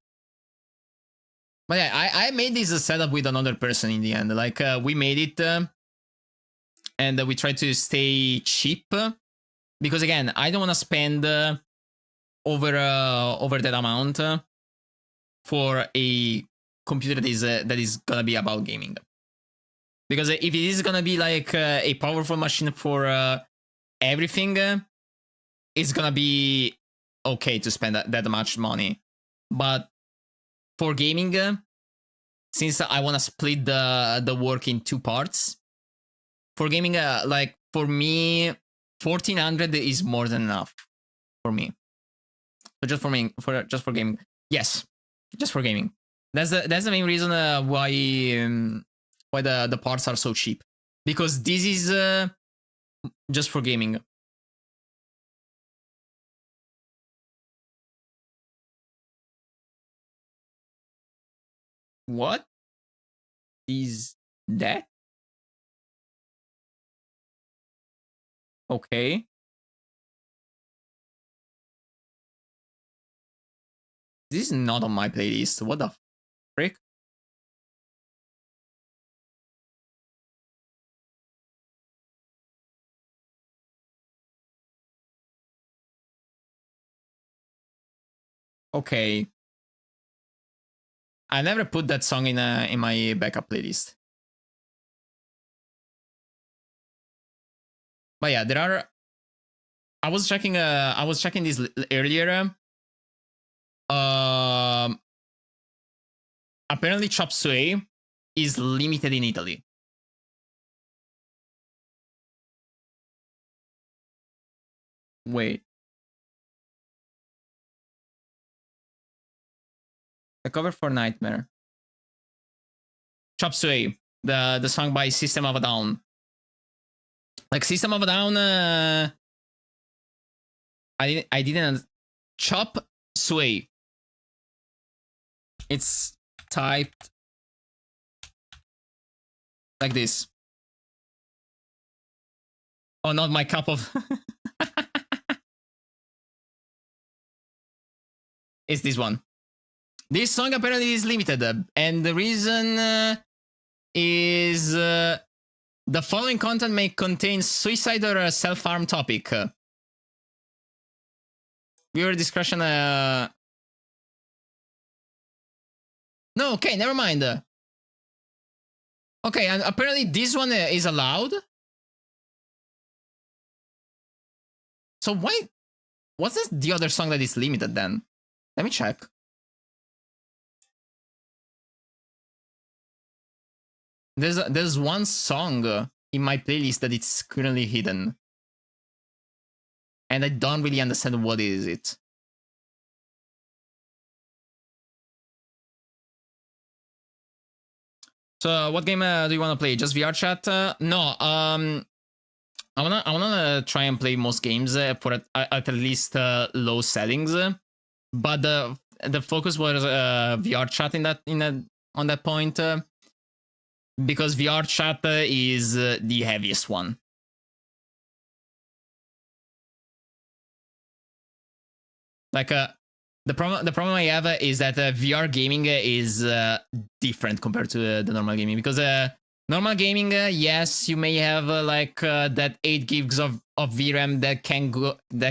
But yeah, I made this setup with another person in the end. Like, we made it and we tried to stay cheap. Because again, I don't want to spend over that amount for a computer that is gonna be about gaming. Because if it is gonna be like a powerful machine for everything, it's gonna be okay to spend that much money. But for gaming, since I want to split the work in 2 parts, for gaming, like for me, 1400 is more than enough for me. So just for me, just for gaming, yes, just for gaming. That's the main reason why the parts are so cheap, because this is just for gaming. What is that? Okay. This is not on my playlist. What the frick? Okay. I never put that song in my backup playlist. But yeah, there are. I was checking this earlier. Apparently, Chop Suey is limited in Italy. Wait. The cover for Nightmare. Chop Suey, the song by System of a Down. Like, System of a Down, I didn't. Chop Suey. It's typed Like this. Oh, not my cup of... It's this one. This song apparently is limited, and the reason is the following content may contain suicide or self-harm topic. Viewer discretion. No, okay, never mind. Okay, and apparently this one is allowed. So why? What's this, the other song that is limited then? Let me check. There's one song in my playlist that it's currently hidden. And I don't really understand what is it. So what game do you want to play? Just VR chat? No, I wanna try and play most games for at least low settings. But the focus was VR chat on that point. Because VR chat is the heaviest one. Like the problem I have is that VR gaming is different compared to the normal gaming, because normal gaming, yes, you may have like that 8 gigs of VRAM that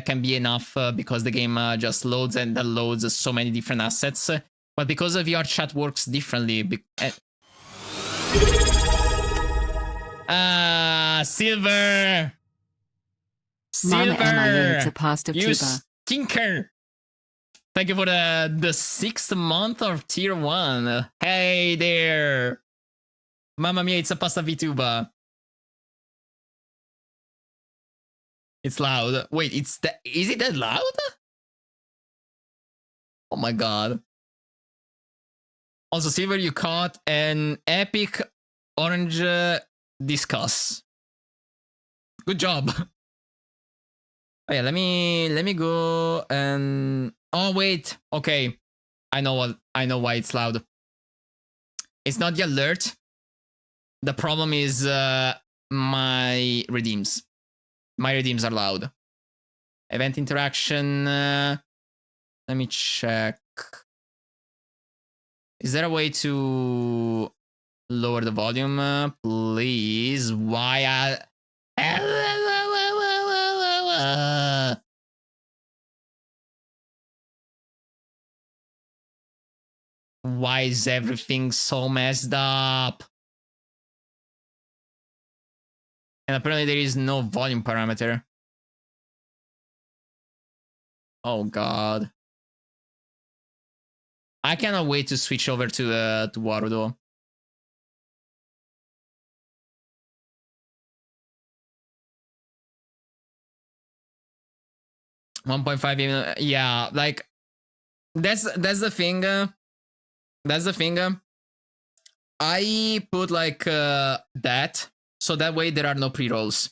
can be enough because the game just loads and that loads so many different assets. But because VR chat works differently, Silver! Mama, am I in? It's a You positive tuba. stinker! Thank you for the 6th month of tier 1. Hey there! Mamma mia, it's a pasta VTuber. It's loud. Wait, is it that loud? Oh my god. Also, Silver, you caught an epic orange discuss. Good job. Oh yeah, let me go and... Oh wait, okay. I know why it's loud. It's not the alert. The problem is my redeems. My redeems are loud. Event interaction. Let me check. Is there a way to lower the volume, please? Why? Why is everything so messed up? And apparently there is no volume parameter. Oh god. I cannot wait to switch over to Warudo. $1.5, yeah, like that's the thing. That's the thing. I put like that, so that way there are no pre-rolls.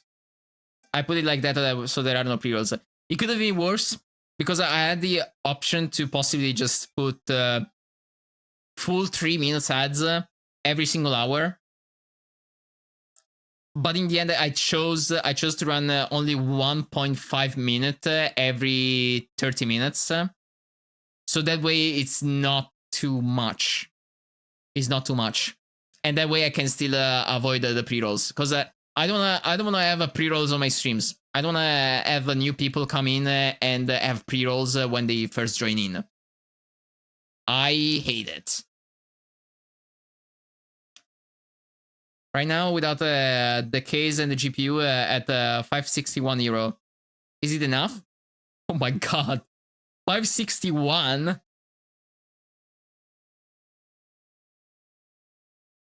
I put it like that so there are no pre-rolls. It could have been worse because I had the option to possibly just put full 3 minutes ads every single hour. But in the end, I chose to run only 1.5 minute every 30 minutes. So that way it's not too much. It's not too much. And that way I can still avoid the pre-rolls. Because I don't wanna have pre-rolls on my streams. I don't wanna have new people come in and have pre-rolls when they first join in. I hate it. Right now, without the case and the GPU at 561 euro. Is it enough? Oh my god. 561?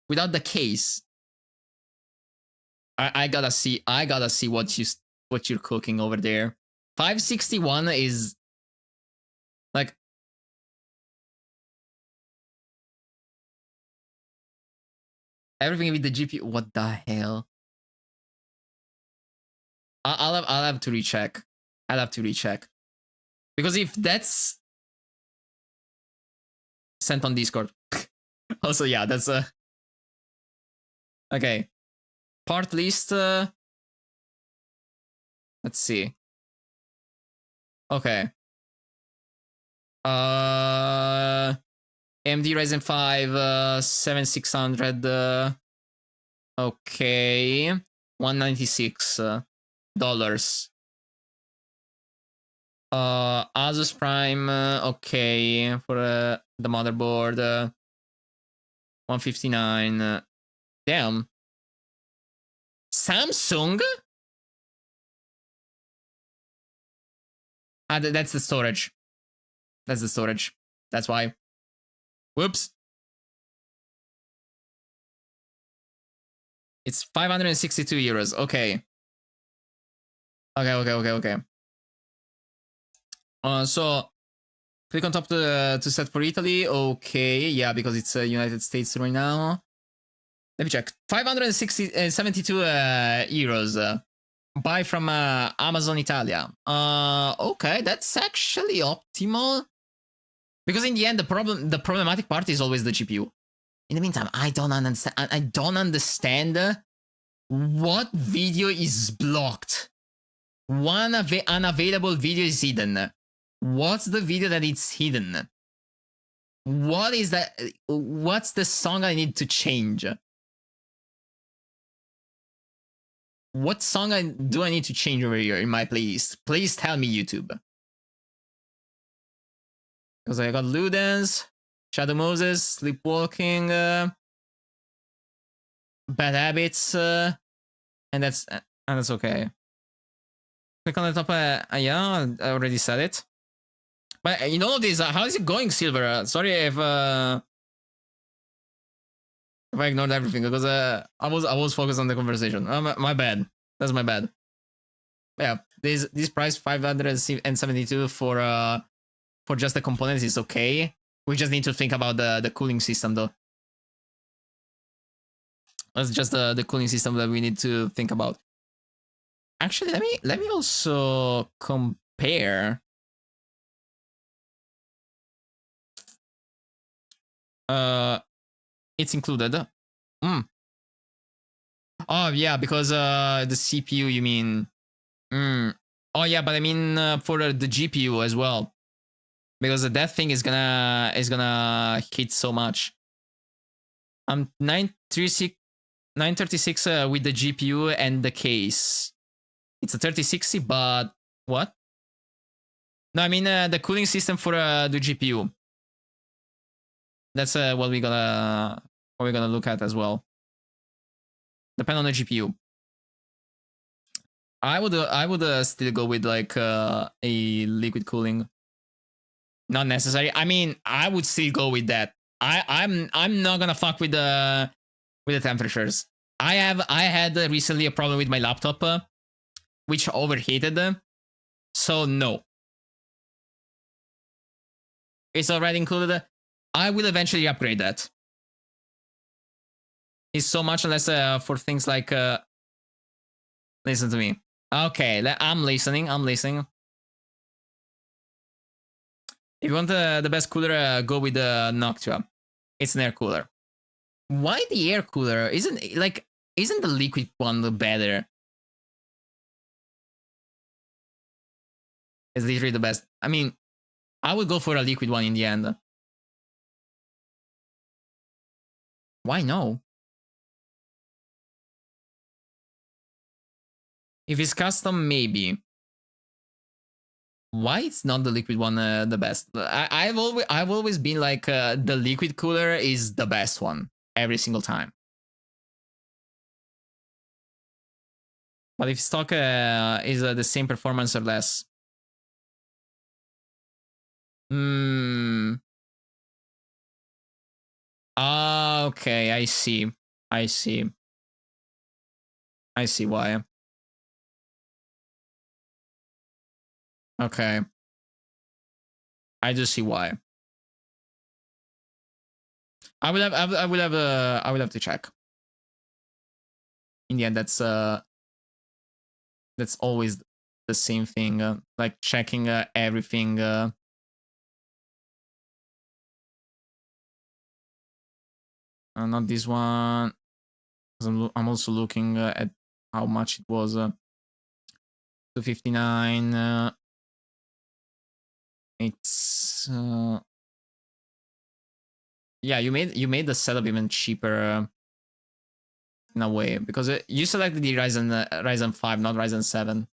Without the case. I gotta see what you're cooking over there. 561 is like everything with the GPU. What the hell? I'll have to recheck. I'll have to recheck. Because if that's sent on Discord. Also, yeah, that's okay. part list. Let's see. Okay. AMD Ryzen 5 7600. Okay. $196. Asus Prime. Okay, for the motherboard. 159. Damn. Samsung? That's the storage. That's the storage. That's why. Whoops. It's 562 euros. Okay. Okay. So click on top to set for Italy. Okay, yeah, because it's United States right now. Let me check. 572 euros. Buy from Amazon Italia. Okay, that's actually optimal. Because in the end, the problematic part is always the GPU. In the meantime, I don't understand what video is blocked. One unavailable video is hidden. What's the video that it's hidden? What is that? What's the song I need to change? What song do I need to change over here in my playlist? Please tell me, YouTube. Because I got Ludens, Shadow Moses, Sleepwalking, Bad Habits, and that's okay. Click on the top. Yeah, I already said it. But in all of this, how is it going, Silver? Sorry if I ignored everything because I was focused on the conversation. My bad. That's my bad. Yeah, this price 572 for just the components is okay. We just need to think about the cooling system though. That's just the cooling system that we need to think about. Actually, let me also compare. It's included. Oh yeah, because the CPU, you mean? Oh yeah, but I mean for the GPU as well, because that thing is gonna hit so much. 936 with the GPU and the case. It's a 3060, but what? No, I mean the cooling system for the GPU. That's what we're gonna look at as well. Depend on the GPU. I would still go with like a liquid cooling. Not necessary. I mean, I would still go with that. I'm not gonna fuck with the temperatures. I had recently a problem with my laptop, which overheated. So no. It's already included. I will eventually upgrade that. It's so much less for things like listen to me. Okay, I'm listening. If you want the best cooler, go with the Noctua. It's an air cooler. Why the air cooler? Isn't the liquid one better? It's literally the best. I mean, I would go for a liquid one in the end. Why no? If it's custom, maybe. Why it's not the liquid one the best? I've always been like the liquid cooler is the best one every single time. But if stock is the same performance or less, okay, I see why. Okay, I just see why. I will have to check. In the end, that's always the same thing. Like checking everything. Not this one. I'm also looking at how much it was. 259. It's yeah. You made the setup even cheaper in a way because you selected the Ryzen 5, not Ryzen 7.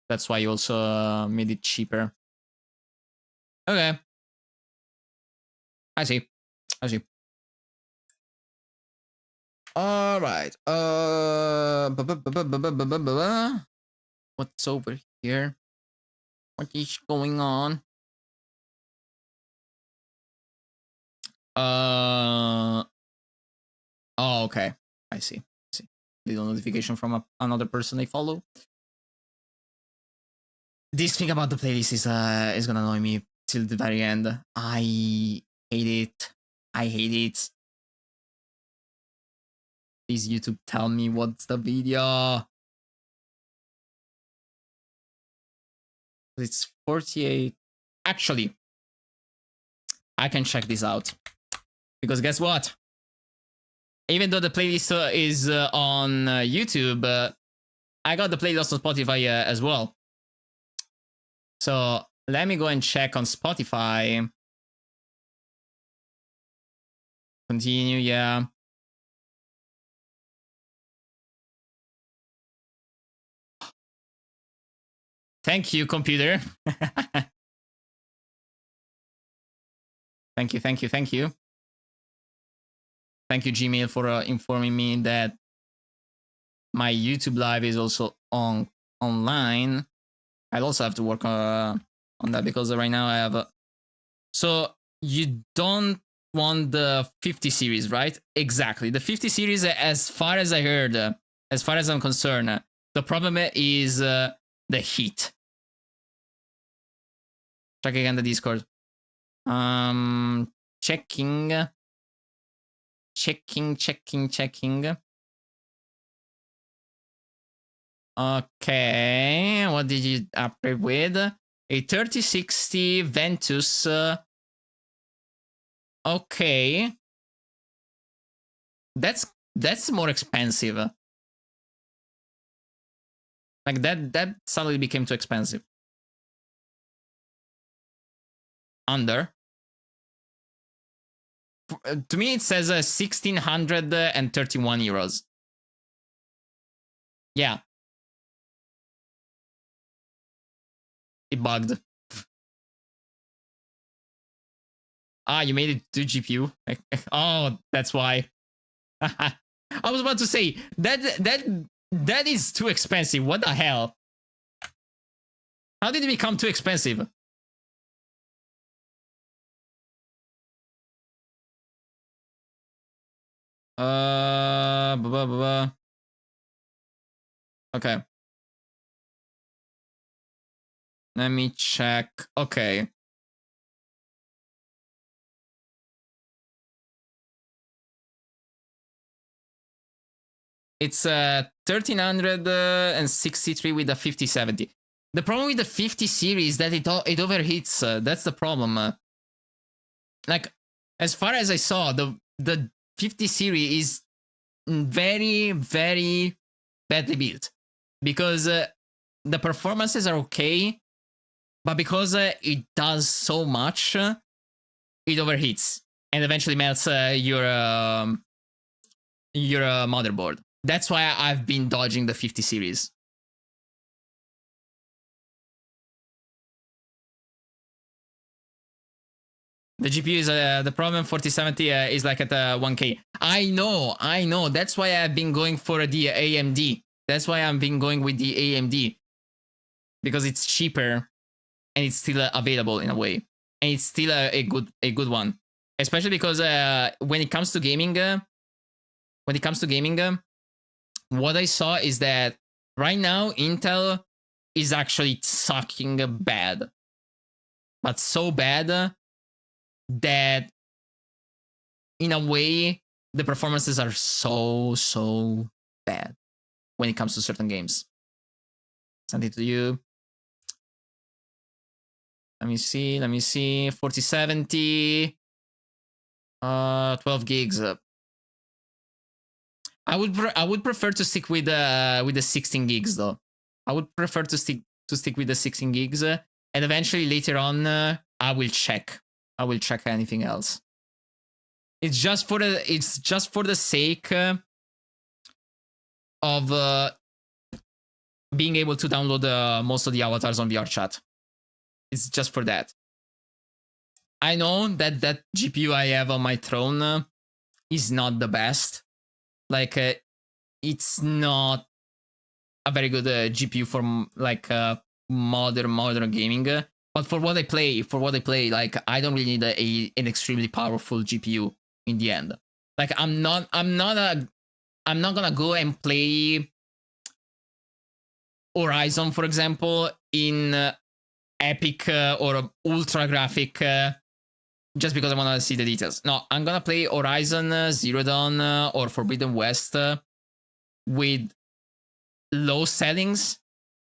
That's why you also made it cheaper. Okay. I see. All right. What's over here? What is going on? Oh, okay. I see. Little notification from another person I follow. This thing about the playlist is gonna annoy me till the very end. I hate it. Please, YouTube, tell me what's the video. It's 48. Actually, I can check this out. Because guess what? Even though the playlist is on YouTube, I got the playlist on Spotify as well. So let me go and check on Spotify. Continue, yeah. Thank you, computer. Thank you. Thank you, Gmail, for informing me that my YouTube live is also online. I'll also have to work on that because right now I have so you don't want the 50 series, right? Exactly. The 50 series, as far as I heard, as far as I'm concerned, the problem is the heat. Check again the Discord. Checking. Okay, what did you upgrade with? A 3060 Ventus. Okay, that's more expensive. Like that suddenly became too expensive. Under. To me, it says 1,631 euros. Yeah. It bugged. You made it to GPU. Oh, that's why. I was about to say that is too expensive. What the hell? How did it become too expensive? Okay. Let me check. Okay. It's 1363 with a 5070. The problem with the 50 series is that it overheats. That's the problem. Like, as far as I saw, the 50 series is very, very badly built because the performances are okay, but because it does so much, it overheats and eventually melts your motherboard. That's why I've been dodging the 50 series. The GPU is the problem. 4070 is like at 1K. I know. That's why I've been going for the AMD. That's why I've been going with the AMD. Because it's cheaper and it's still available in a way. And it's still a good one. Especially because when it comes to gaming, what I saw is that right now Intel is actually sucking bad. But so bad that in a way the performances are so bad when it comes to certain games. Send it to you. Let me see. 4070. 12 gigs. I would prefer to stick with the 16 gigs though. I would prefer to stick with the 16 gigs, and eventually later on I will check. I will check anything else. It's just for the sake of being able to download most of the avatars on VRChat. It's just for that. I know that GPU I have on my throne is not the best. Like, it's not a very good GPU for like modern gaming. But for what I play, like I don't really need an extremely powerful GPU in the end. Like I'm not gonna go and play Horizon, for example, in epic or ultra graphic just because I want to see the details. No, I'm gonna play Horizon Zero Dawn or Forbidden West with low settings,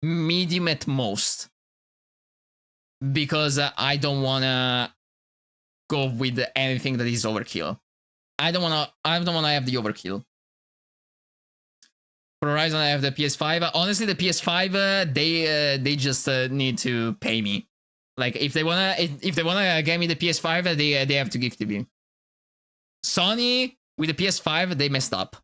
medium at most, because I don't wanna go with anything that is overkill. I don't wanna have the overkill. For Horizon, I have the PS5. Honestly, the PS5, they just need to pay me. Like if they wanna get me the PS5, they have to give to me. Sony with the PS5, they messed up.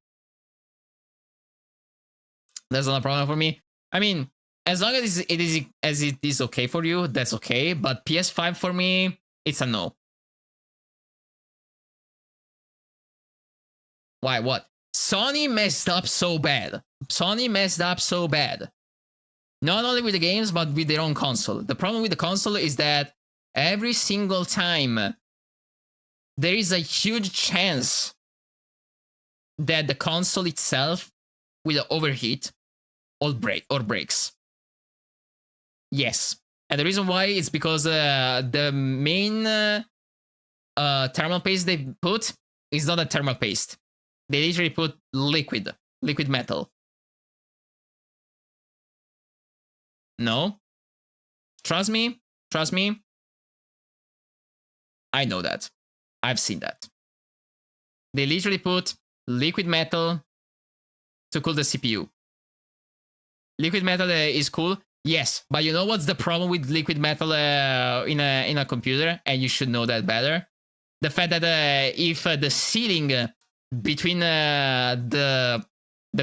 That's not a problem for me. I mean, as long as it is okay for you, that's okay. But PS5 for me, it's a no. Why? What? Sony messed up so bad. Sony messed up so bad. Not only with the games, but with their own console. The problem with the console is that every single time there is a huge chance that the console itself will overheat or breaks. Yes. And the reason why is because the main thermal paste they put is not a thermal paste. They literally put liquid metal. No. Trust me. I know that. I've seen that. They literally put liquid metal to cool the CPU. Liquid metal is cool. Yes, but you know what's the problem with liquid metal in a computer? And you should know that better. The fact that if the sealing between the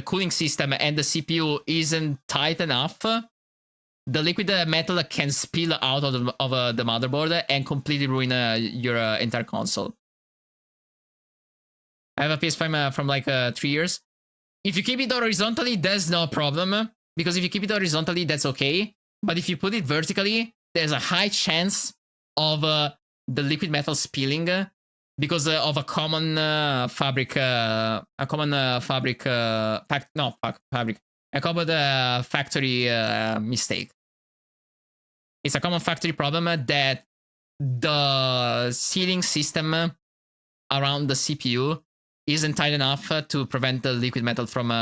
cooling system and the CPU isn't tight enough, the liquid metal can spill out of the motherboard and completely ruin your entire console. I have a PS5 from like 3 years. If you keep it horizontally, there's no problem. Because if you keep it horizontally, that's okay. But if you put it vertically, there's a high chance of the liquid metal spilling because of a common factory mistake. It's a common factory problem that the sealing system around the CPU isn't tight enough to prevent the liquid metal from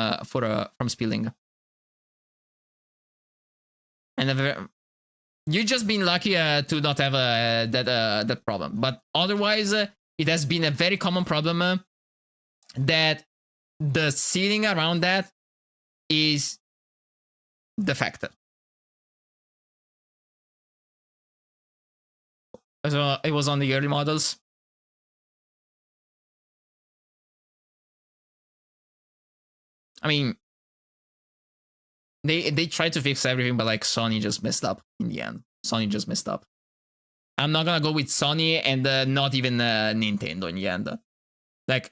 spilling. And you've just been lucky to not have that problem. But otherwise, it has been a very common problem that the sealing around that is defective. So it was on the early models. I mean, they tried to fix everything, but like Sony just messed up in the end. Sony just messed up. I'm not gonna go with Sony and not even Nintendo in the end. Like,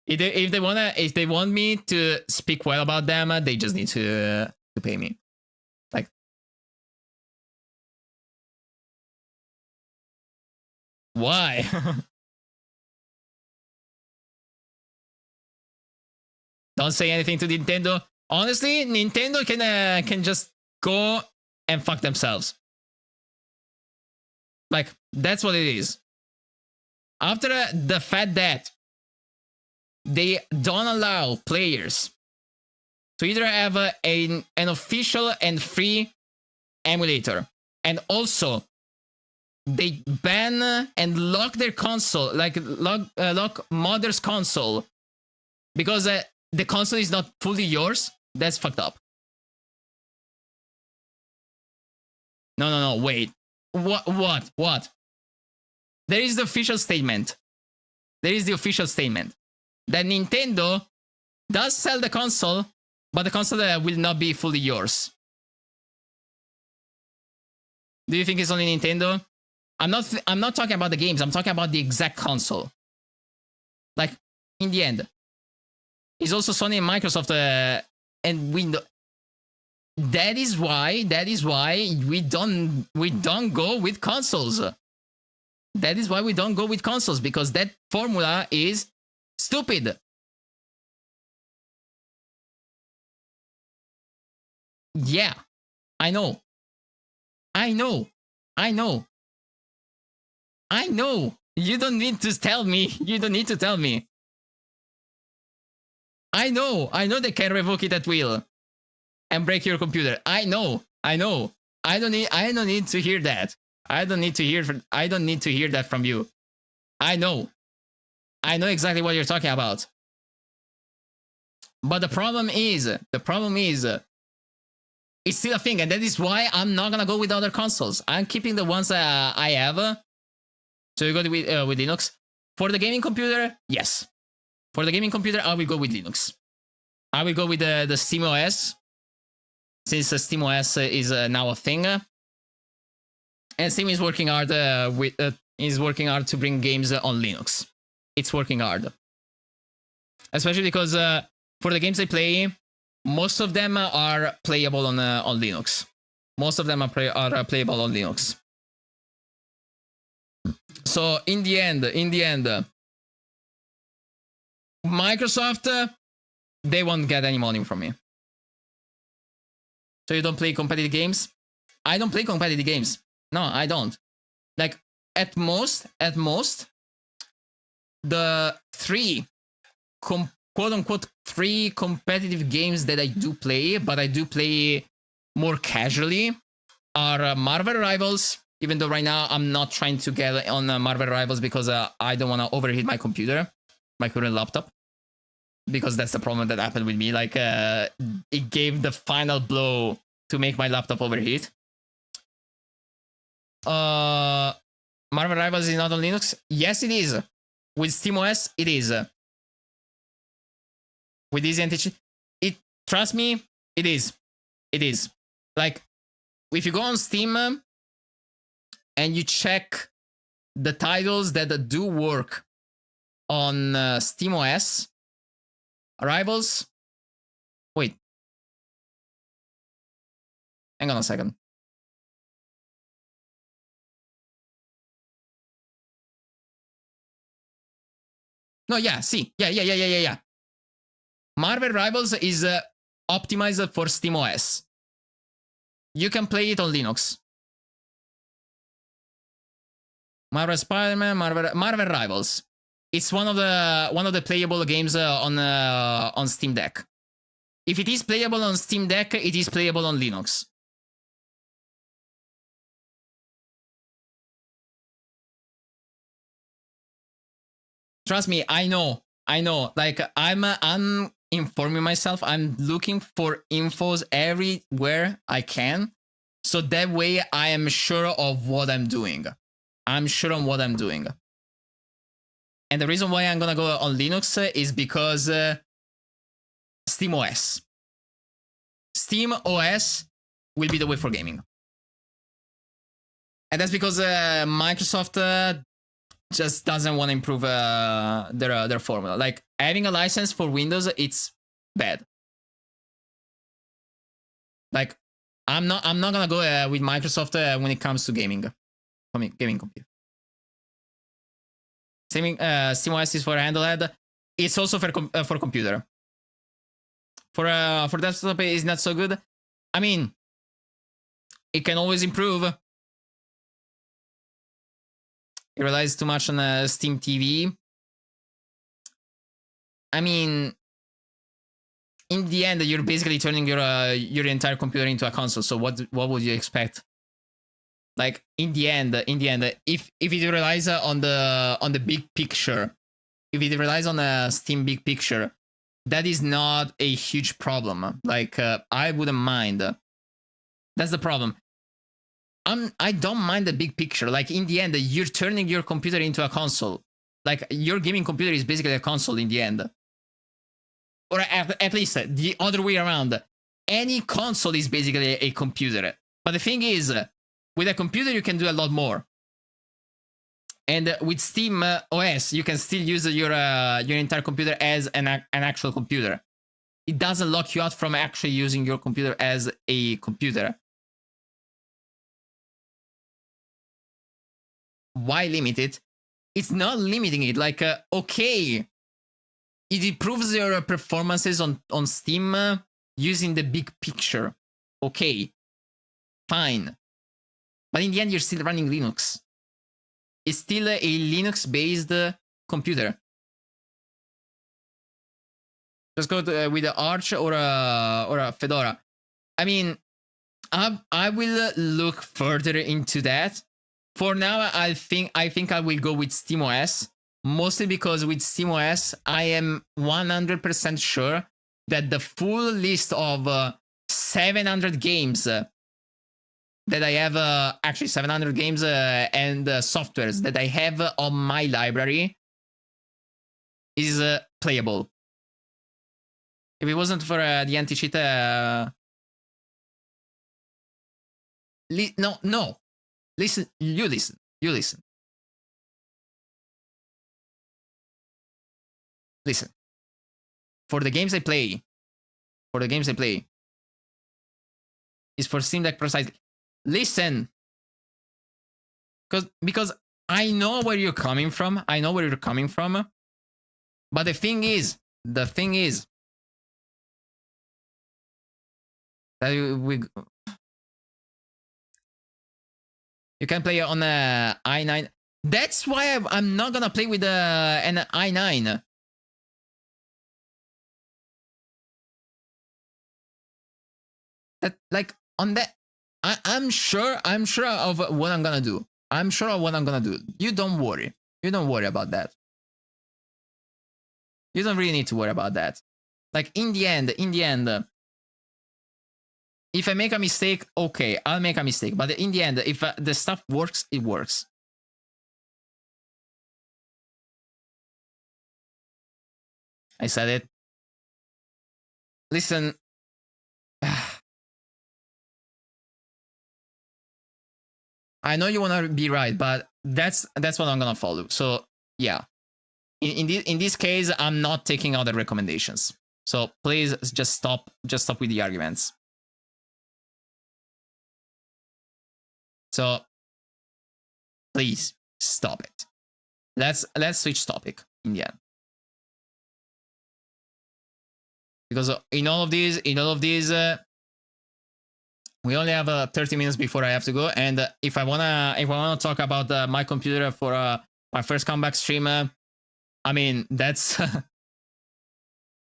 if they want me to speak well about them, they just need to pay me. Like, why? Don't say anything to Nintendo. Honestly, Nintendo can just go and fuck themselves. Like, that's what it is. After the fact that they don't allow players to either have an official and free emulator, and also they ban and lock their console, like lock modders' console, because the console is not fully yours, that's fucked up. No, wait. What? There is the official statement. That Nintendo does sell the console, but the console will not be fully yours. Do you think it's only Nintendo? I'm not talking about the games. I'm talking about the exact console. Like, in the end, it's also Sony and Microsoft and Windows. That is why we don't go with consoles. That is why we don't go with consoles, because that formula is stupid. Yeah, I know. You don't need to tell me. I know they can revoke it at will and break your computer. I know. I don't need to hear that. I don't need to hear that from you. I know exactly what you're talking about. But the problem is, it's still a thing, and that is why I'm not gonna go with other consoles. I'm keeping the ones I have. So you go with Linux. For the gaming computer, yes. For the gaming computer, I will go with Linux. I will go with the SteamOS, since SteamOS is now a thing. And Steam is working hard to bring games on Linux. It's working hard, especially because for the games I play, most of them are playable on Linux. Most of them are playable on Linux. So in the end, Microsoft, they won't get any money from me. So you don't play competitive games? I don't play competitive games. No, I don't. Like, at most, the three, quote-unquote, 3 competitive games that I do play, but I do play more casually, are Marvel Rivals, even though right now I'm not trying to get on Marvel Rivals because I don't want to overheat my computer, my current laptop, because that's the problem that happened with me. Like, it gave the final blow to make my laptop overheat. Marvel Rivals is not on Linux? Yes, it is. With SteamOS, it is. With Easy Anti-Cheat, trust me, it is. It is. Like, if you go on Steam and you check the titles that do work on SteamOS, Rivals. Wait. Hang on a second. No, yeah, see. Yeah. Marvel Rivals is optimized for SteamOS. You can play it on Linux. Marvel Spider-Man, Marvel Rivals. It's one of the playable games on Steam Deck. If it is playable on Steam Deck, it is playable on Linux. Trust me, I know. Like, I'm informing myself. I'm looking for infos everywhere I can, so that way I am sure of what I'm doing. And the reason why I'm gonna go on Linux is because SteamOS will be the way for gaming, and that's because Microsoft just doesn't want to improve their formula. Like, having a license for Windows, it's bad. Like, I'm not gonna go with Microsoft when it comes to gaming computer. SteamOS is for handheld. It's also for computer. For desktop, it's not so good. I mean, it can always improve. It relies too much on Steam TV. I mean, in the end, you're basically turning your entire computer into a console. So what would you expect? Like, in the end, if it relies on the big picture, if it relies on the Steam big picture, that is not a huge problem. Like I wouldn't mind. That's the problem. I don't mind the big picture. Like in the end, you're turning your computer into a console. Like your gaming computer is basically a console in the end. Or at least the other way around. Any console is basically a computer. But the thing is, with a computer, you can do a lot more. And with Steam OS, you can still use your entire computer as an actual computer. It doesn't lock you out from actually using your computer as a computer. Why limit it? It's not limiting it. Like, okay, it improves your performances on Steam using the big picture. Okay, fine. But in the end, you're still running Linux. It's still a Linux-based computer. Just go with the Arch or a Fedora. I mean, I will look further into that. For now, I think I will go with SteamOS, mostly because with SteamOS, I am 100% sure that the full list of 700 games that I have, actually 700 games and softwares that I have on my library is playable. If it wasn't for the anti-cheat, no. Listen. Listen. For the games I play, is for Steam Deck precisely. Listen, because I know where you're coming from. But the thing is that you can play on a i9. That's why I'm not gonna play with an i9. That, like, on that, I'm sure of what I'm gonna do. You don't worry. About that. You don't really need to worry about that. Like in the end, if I make a mistake, okay, I'll make a mistake. But in the end, if the stuff works, it works. I said it. Listen. I know you want to be right, but that's what I'm gonna follow. So yeah, in this case, I'm not taking other recommendations. So please just stop with the arguments. So please stop it. Let's switch topic in the end. Because in all of these, we only have 30 minutes before I have to go. And if I wanna talk about my computer for my first comeback stream, I mean, that's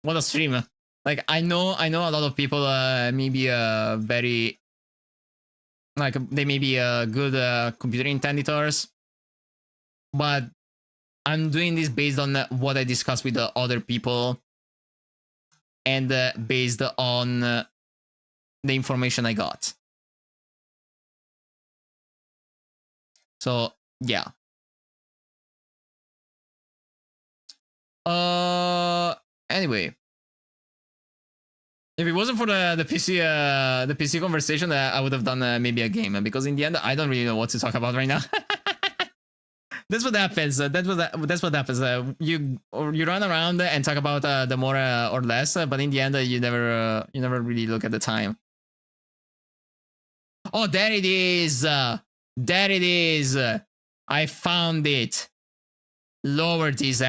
what a stream. Like I know a lot of people maybe very, like, they may be good computer intenditors, but I'm doing this based on what I discussed with the other people and based on the information I got. So yeah. Anyway, if it wasn't for the PC conversation, I would have done maybe a game, because in the end, I don't really know what to talk about right now. That's what happens. That's what happens. You run around and talk about the more or less, but in the end, you never really look at the time. Oh, there it is. I found it. Lower this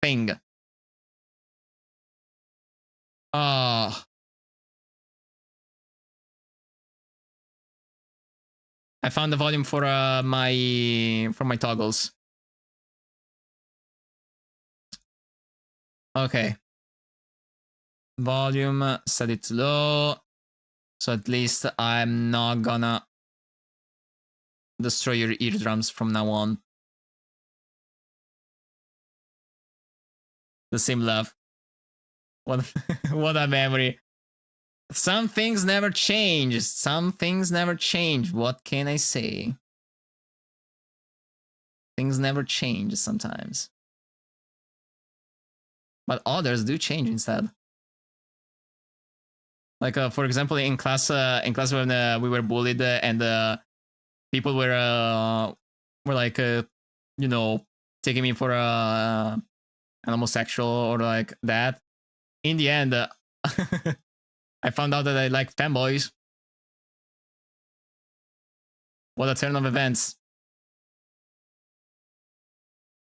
thing. Oh. I found the volume for my toggles. Okay. Volume, set it to low. So at least I'm not gonna destroy your eardrums from now on. The same love. What what a memory. Some things never change. Some things never change. What can I say? Things never change sometimes. But others do change instead. Like for example, in class when we were bullied and people were like you know, taking me for an homosexual or like that. In the end, I found out that I like fanboys. What a turn of events.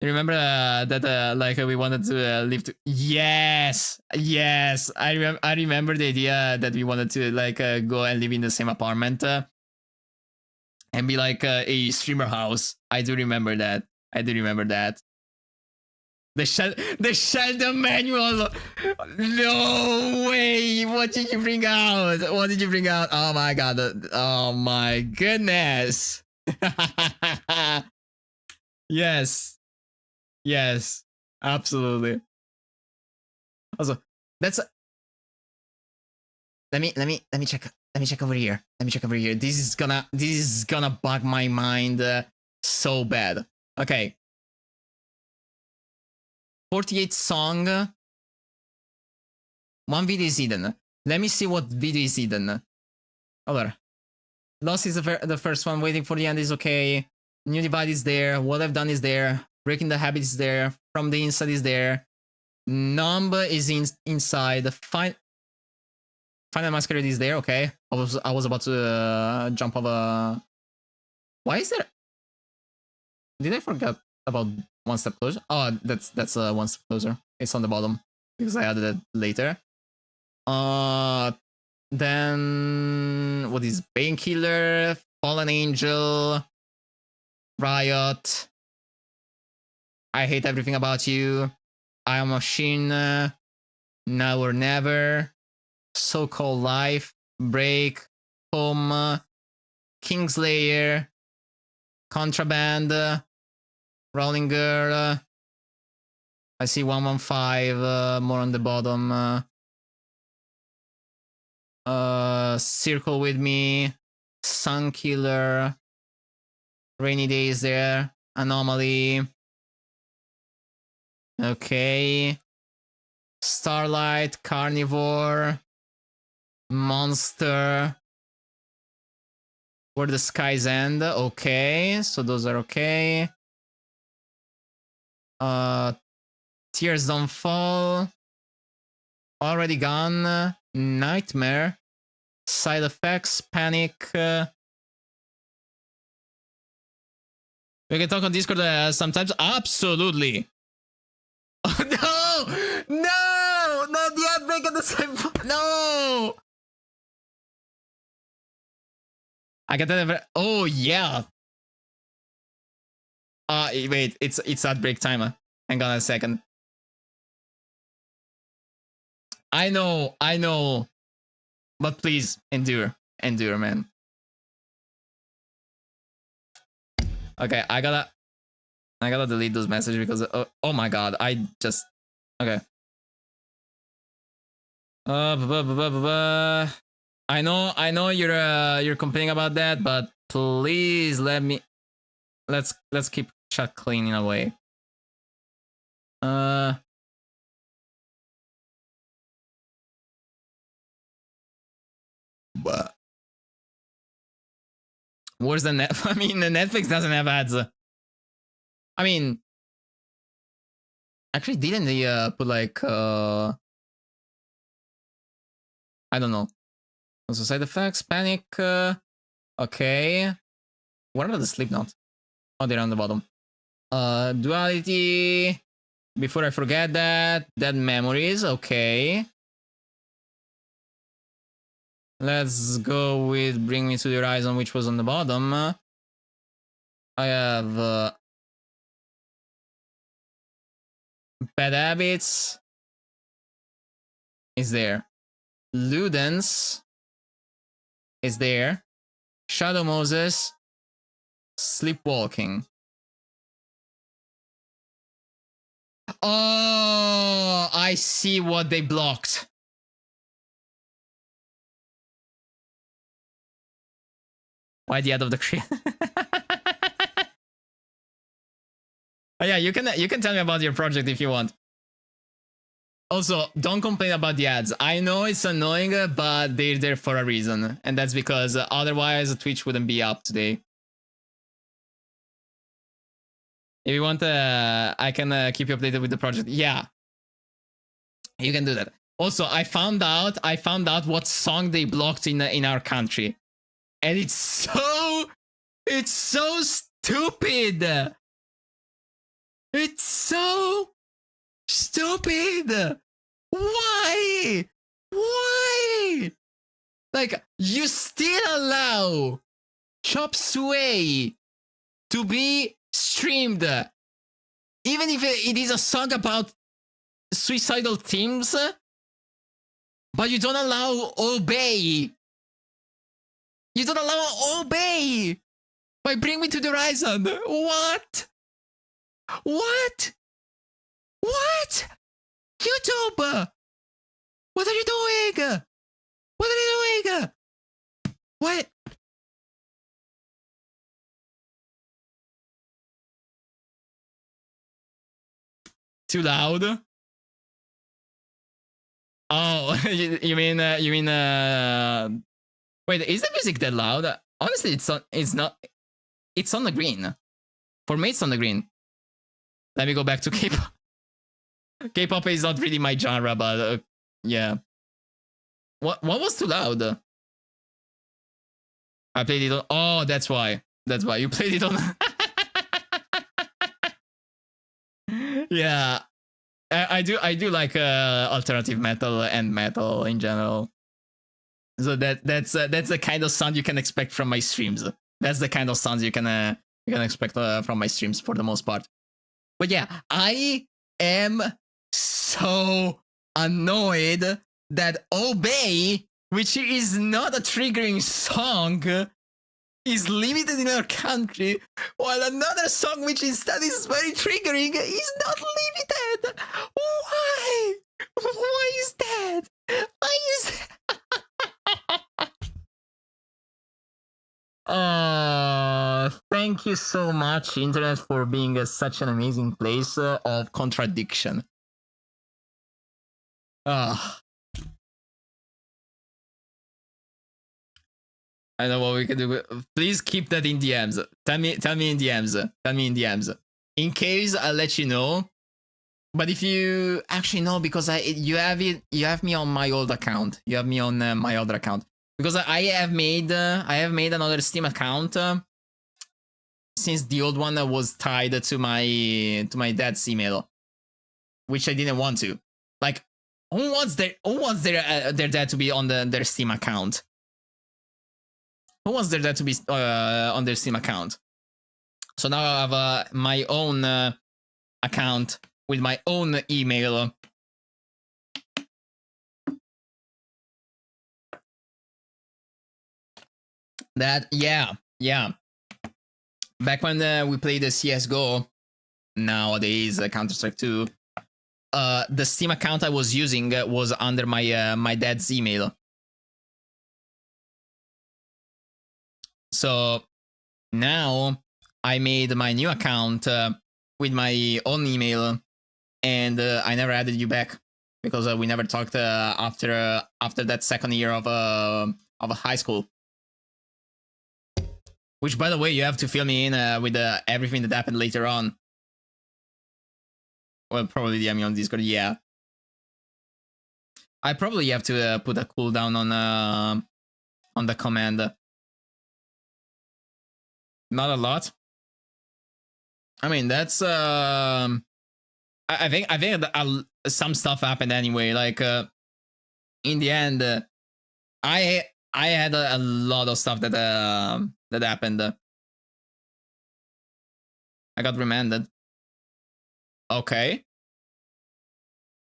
You remember that like we wanted to live to... Yes, yes. I remember the idea that we wanted to like go and live in the same apartment and be like a streamer house. I do remember that. I do remember that. The Sheldon manual. No way. What did you bring out? What did you bring out? Oh my god. Oh my goodness. Yes. Yes, absolutely. Also, that's... let me check. Let me check over here. Let me check over here. This is gonna bug my mind so bad. Okay. 48 song. One video is hidden. Let me see what video is hidden. Allora. Lost is the first one. Waiting for the end is okay. New divide is there. What I've done is there. Breaking the habit is there. From the inside is there. Numb is inside. Final masquerade is there. Okay. I was about to jump off a... Why is there... Did I forget about one step closer? Oh, that's one step closer. It's on the bottom because I added it later. Then what is Painkiller, Fallen Angel, Riot, I Hate Everything About You, I Am a Machine, Now or Never, So-Called Life, Break, Home, Kingslayer, Contraband, Rolling Girl. I see 115 more on the bottom. Circle With Me, Sun Killer, Rainy Days there, Anomaly. Okay. Starlight, Carnivore, Monster, Where the Skies End. Okay, so those are okay. Tears Don't Fall, Already Gone, Nightmare, Side Effects, Panic. We can talk on Discord sometimes. Absolutely. Oh no! No! Not yet. Make it the same. No! I get that. Oh yeah. Wait. It's outbreak timer. Hang on a second. I know. But please endure, man. Okay, I gotta delete those messages because oh my god, I just... okay. I know you're complaining about that, but please let's keep chat clean in a way. But where's the net? I mean, the Netflix doesn't have ads. I mean, actually, didn't they put like I don't know. Also, side effects, Panic. Okay. What are the Slipknot? Oh, they're on the bottom. Duality. Before I forget that, Dead Memories. Okay. Let's go with Bring Me to the Horizon, which was on the bottom. I have Bad Habits is there. Ludens is there. Shadow Moses, Sleepwalking. Oh, I see what they blocked. Why the end of the create? Oh, yeah, you can tell me about your project if you want. Also, don't complain about the ads. I know it's annoying, but they're there for a reason, and that's because otherwise Twitch wouldn't be up today. If you want, I can keep you updated with the project. Yeah, you can do that. Also, I found out what song they blocked in our country, and it's so stupid. It's so stupid. Why? Why? Like, you still allow Chop Suey to be streamed, even if it is a song about suicidal themes, but you don't allow Obey. You don't allow Obey by Bring Me to the Horizon. What? What? What? YouTube! What are you doing? What are you doing? What? Too loud? Oh, you mean wait, is the music that loud? Honestly, it's not. It's on the green. For me, it's on the green. Let me go back to K-pop. K-pop is not really my genre, but yeah. What was too loud? I played it on. Oh, that's why. That's why you played it on. Yeah, I do like alternative metal and metal in general. So that's the kind of sound you can expect from my streams. That's the kind of sounds you can expect from my streams for the most part. But yeah, I am so annoyed that Obey, which is not a triggering song, is limited in our country, while another song which instead is very triggering is not limited. Why? Why is that? Why is that? Thank you so much, internet, for being such an amazing place of contradiction. I know what we can do. Please keep that in DMs. Tell me in DMs. Tell me in DMs. In case, I'll let you know. But if you actually know, because you have me on my old account. You have me on my other account, because I have made another Steam account since the old one was tied to my dad's email, which I didn't want to. Like, who wants their dad to be on their Steam account? Who wants their dad to be on their Steam account? So now I have my own account with my own email. That, yeah. Back when we played the CSGO, nowadays Counter-Strike 2, the Steam account I was using was under my dad's email. So now I made my new account with my own email, and I never added you back because we never talked after that second year of high school. Which, by the way, you have to fill me in with everything that happened later on. Well, probably DM me on Discord. Yeah, I probably have to put a cooldown on the command. Not a lot. I mean, that's I think some stuff happened anyway. Like in the end, I had a lot of stuff that happened. I got remanded. Okay.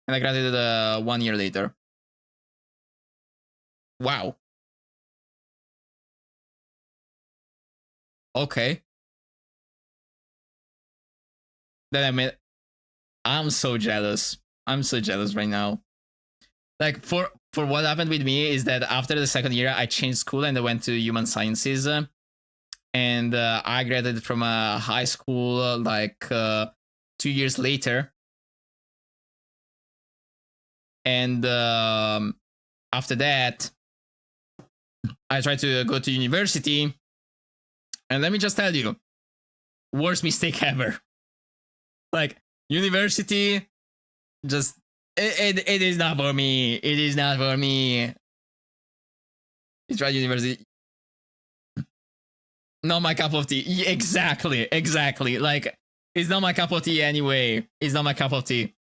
And I graduated 1 year later. Wow. Okay. Then I'm so jealous. I'm so jealous right now. Like for what happened with me is that after the second year, I changed school and I went to human sciences, and I graduated from a high school like 2 years later. And after that, I tried to go to university. And let me just tell you, worst mistake ever. Like, university, just, it is not for me. It is not for me. You tried university. Not my cup of tea. Exactly. Like, it's not my cup of tea anyway. It's not my cup of tea.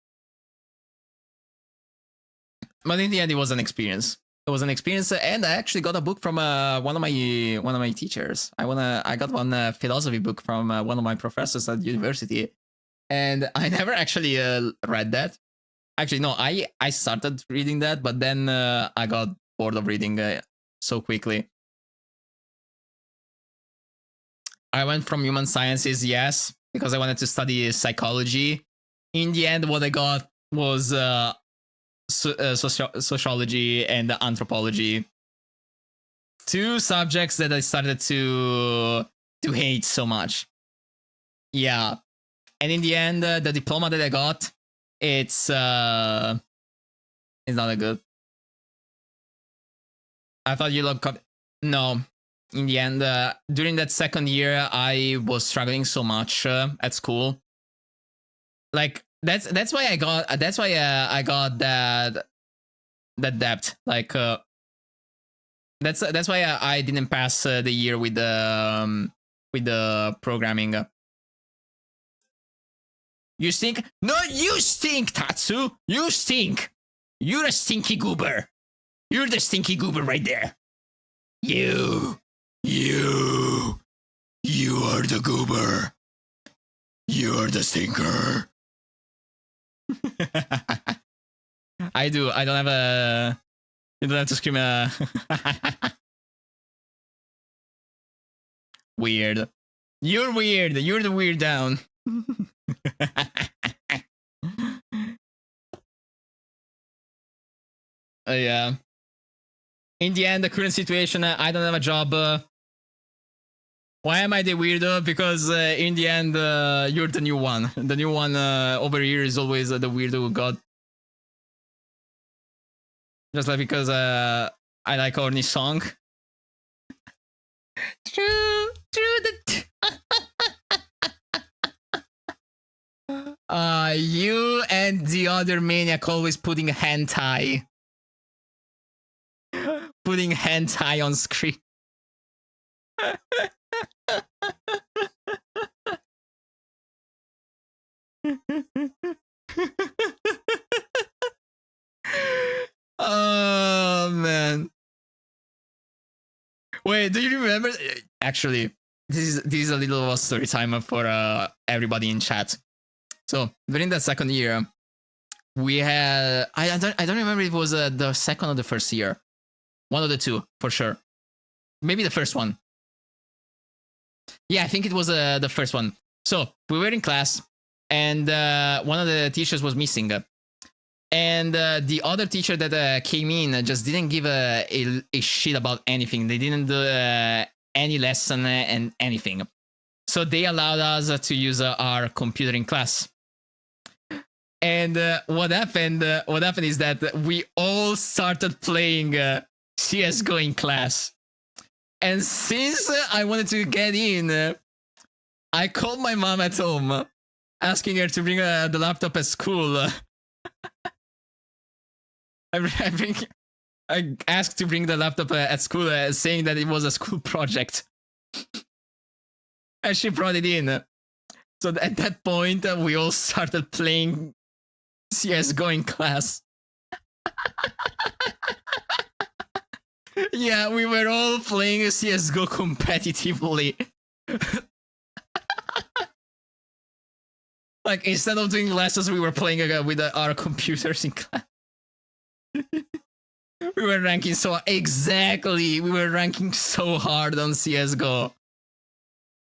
But in the end, it was an experience. It was an experience, and I actually got a book from one of my teachers. I got one philosophy book from one of my professors at university, and I never actually read that. Actually, no, I started reading that, but then I got bored of reading so quickly. I went from human sciences, yes, because I wanted to study psychology. In the end, what I got was sociology and anthropology, two subjects that I started to hate so much. Yeah, and in the end, the diploma that I got, it's not that good. I thought you looked no. In the end, during that second year, I was struggling so much at school. Like that's why I got that debt. Like that's why I didn't pass the year with the programming. You stink? No, you stink, Tatsu. You stink. You're a stinky goober. You're the stinky goober right there. You are the goober. You're the stinker. I do. I don't have a. You don't have to scream. Weird. You're weird. You're the weird down. Yeah. In the end, the current situation, I don't have a job. Why am I the weirdo? Because in the end, you're the new one. The new one over here is always the weirdo god. Just like because I like Orni's song. True the. You and the other maniac always putting hentai. Putting hentai on screen. Oh man. Wait, do you remember? Actually, this is a little story time for everybody in chat. So during that second year, we had I don't remember if it was the second or the first year. One of the two, for sure. Maybe the first one. Yeah, I think it was the first one. So we were in class, and one of the teachers was missing. And the other teacher that came in just didn't give a shit about anything. They didn't do any lesson and anything. So they allowed us to use our computer in class. And what happened is that we all started playing CSGO in class. And since I wanted to get in, I called my mom at home, asking her to bring the laptop at school. I asked to bring the laptop at school, saying that it was a school project. And she brought it in. So at that point, we all started playing CSGO in class. Yeah, we were all playing CSGO competitively. Like, instead of doing lessons, we were playing with our computers in class. We were ranking so exactly. We were ranking so hard on CS:GO.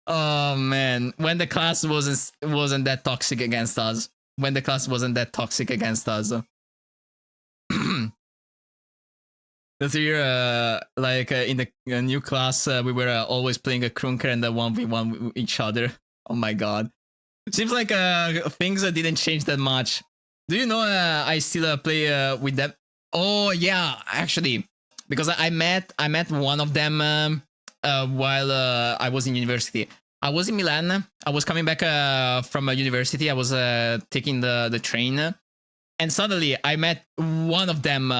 Oh man, when the class wasn't that toxic against us. when the class wasn't that toxic against us. This year, in the new class, we were always playing a Krunker and a 1v1 with each other. Oh my god. Seems like things didn't change that much. Do you know I still play with them? Oh yeah, actually, because I met one of them while I was in university. I was in Milan. I was coming back from university. I was taking the train, and suddenly I met one of them.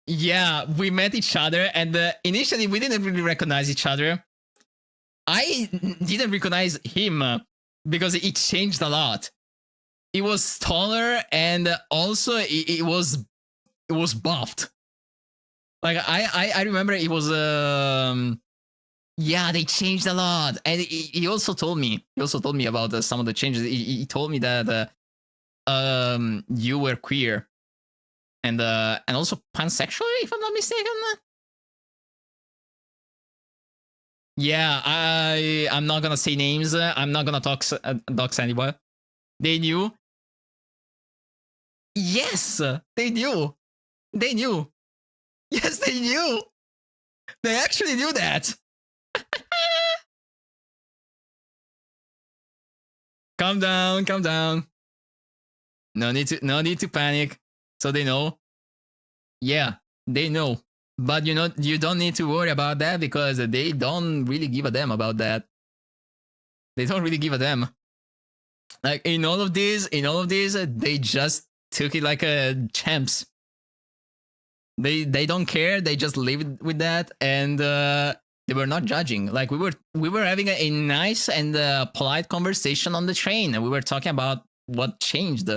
Yeah, we met each other, and initially we didn't really recognize each other. I didn't recognize him because it changed a lot. It was taller, and also it was buffed. Like I remember it was yeah, they changed a lot, and he also told me about some of the changes. He told me that you were queer and also pansexual, if I'm not mistaken. Yeah, I'm not gonna say names. I'm not gonna dox anyone. They knew. Yes, they knew. They knew. Yes, they knew. They actually knew that. Calm down, calm down. No need to panic. So they know. Yeah, they know. But you know, you don't need to worry about that because they don't really give a damn about that. They don't really give a damn. Like in all of these, they just took it like a champs. They don't care. They just live with that, and they were not judging. Like we were having a nice and polite conversation on the train, and we were talking about what changed.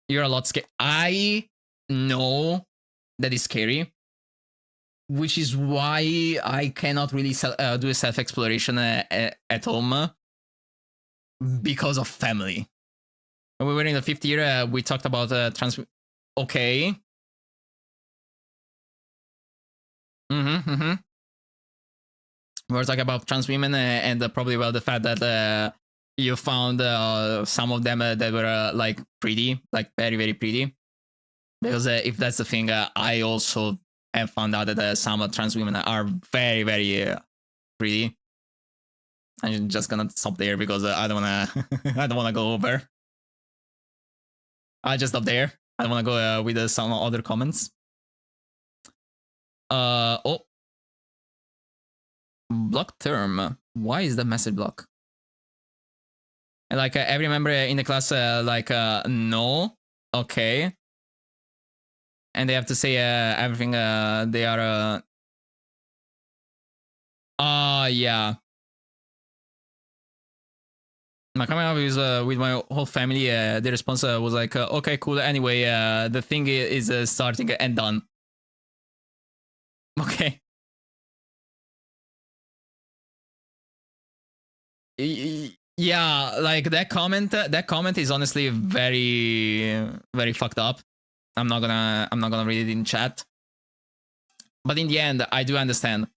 You're a lot scared. I know that is scary, which is why I cannot really do a self-exploration at home because of family. When we were in the 5th year, we talked about trans. Okay. We were talking about trans women and probably about the fact that you found some of them that were like pretty, like very, very pretty. Because if that's the thing, I also have found out that some trans women are very, very pretty. I'm just gonna stop there because I don't wanna, I don't wanna go over. I'll just stop there. I don't wanna go with some other comments. Oh, block term. Why is the message block? And like every member in the class, no, okay. And they have to say everything. They are. Yeah. My coming up is with my whole family. The response was like, okay, cool. Anyway, the thing is starting and done. Okay. Yeah, like that comment. That comment is honestly very, very fucked up. I'm not gonna read it in chat. But in the end, I do understand.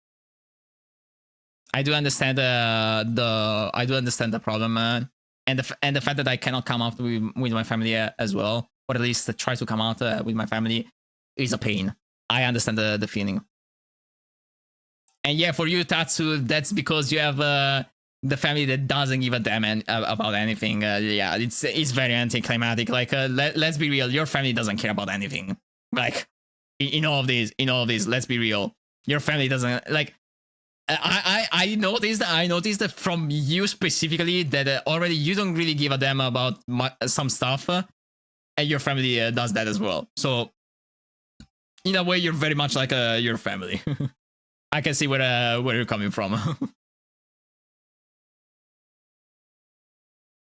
I do understand the problem, and the fact that I cannot come out with my family as well, or at least try to come out with my family, is a pain. I understand the feeling. And yeah, for you, Tatsu, that's because you have the family that doesn't give a damn about anything. Yeah, it's very anticlimactic. Like, let's be real, your family doesn't care about anything. Like, in all of these, let's be real, your family doesn't like. I noticed that from you specifically that already you don't really give a damn about some stuff, and your family does that as well. So in a way, you're very much like your family. I can see where you're coming from.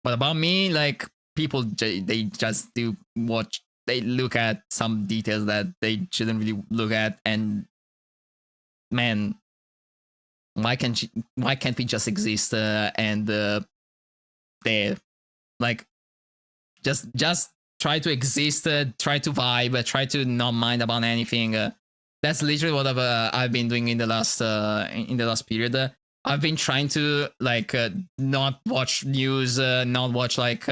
But about me, like people, they just do watch. They look at some details that they shouldn't really look at, and man, why can't we just exist and there, like just try to exist, try to vibe, try to not mind about anything. That's literally what I've been doing in the last period. I've been trying to like not watch news, not watch like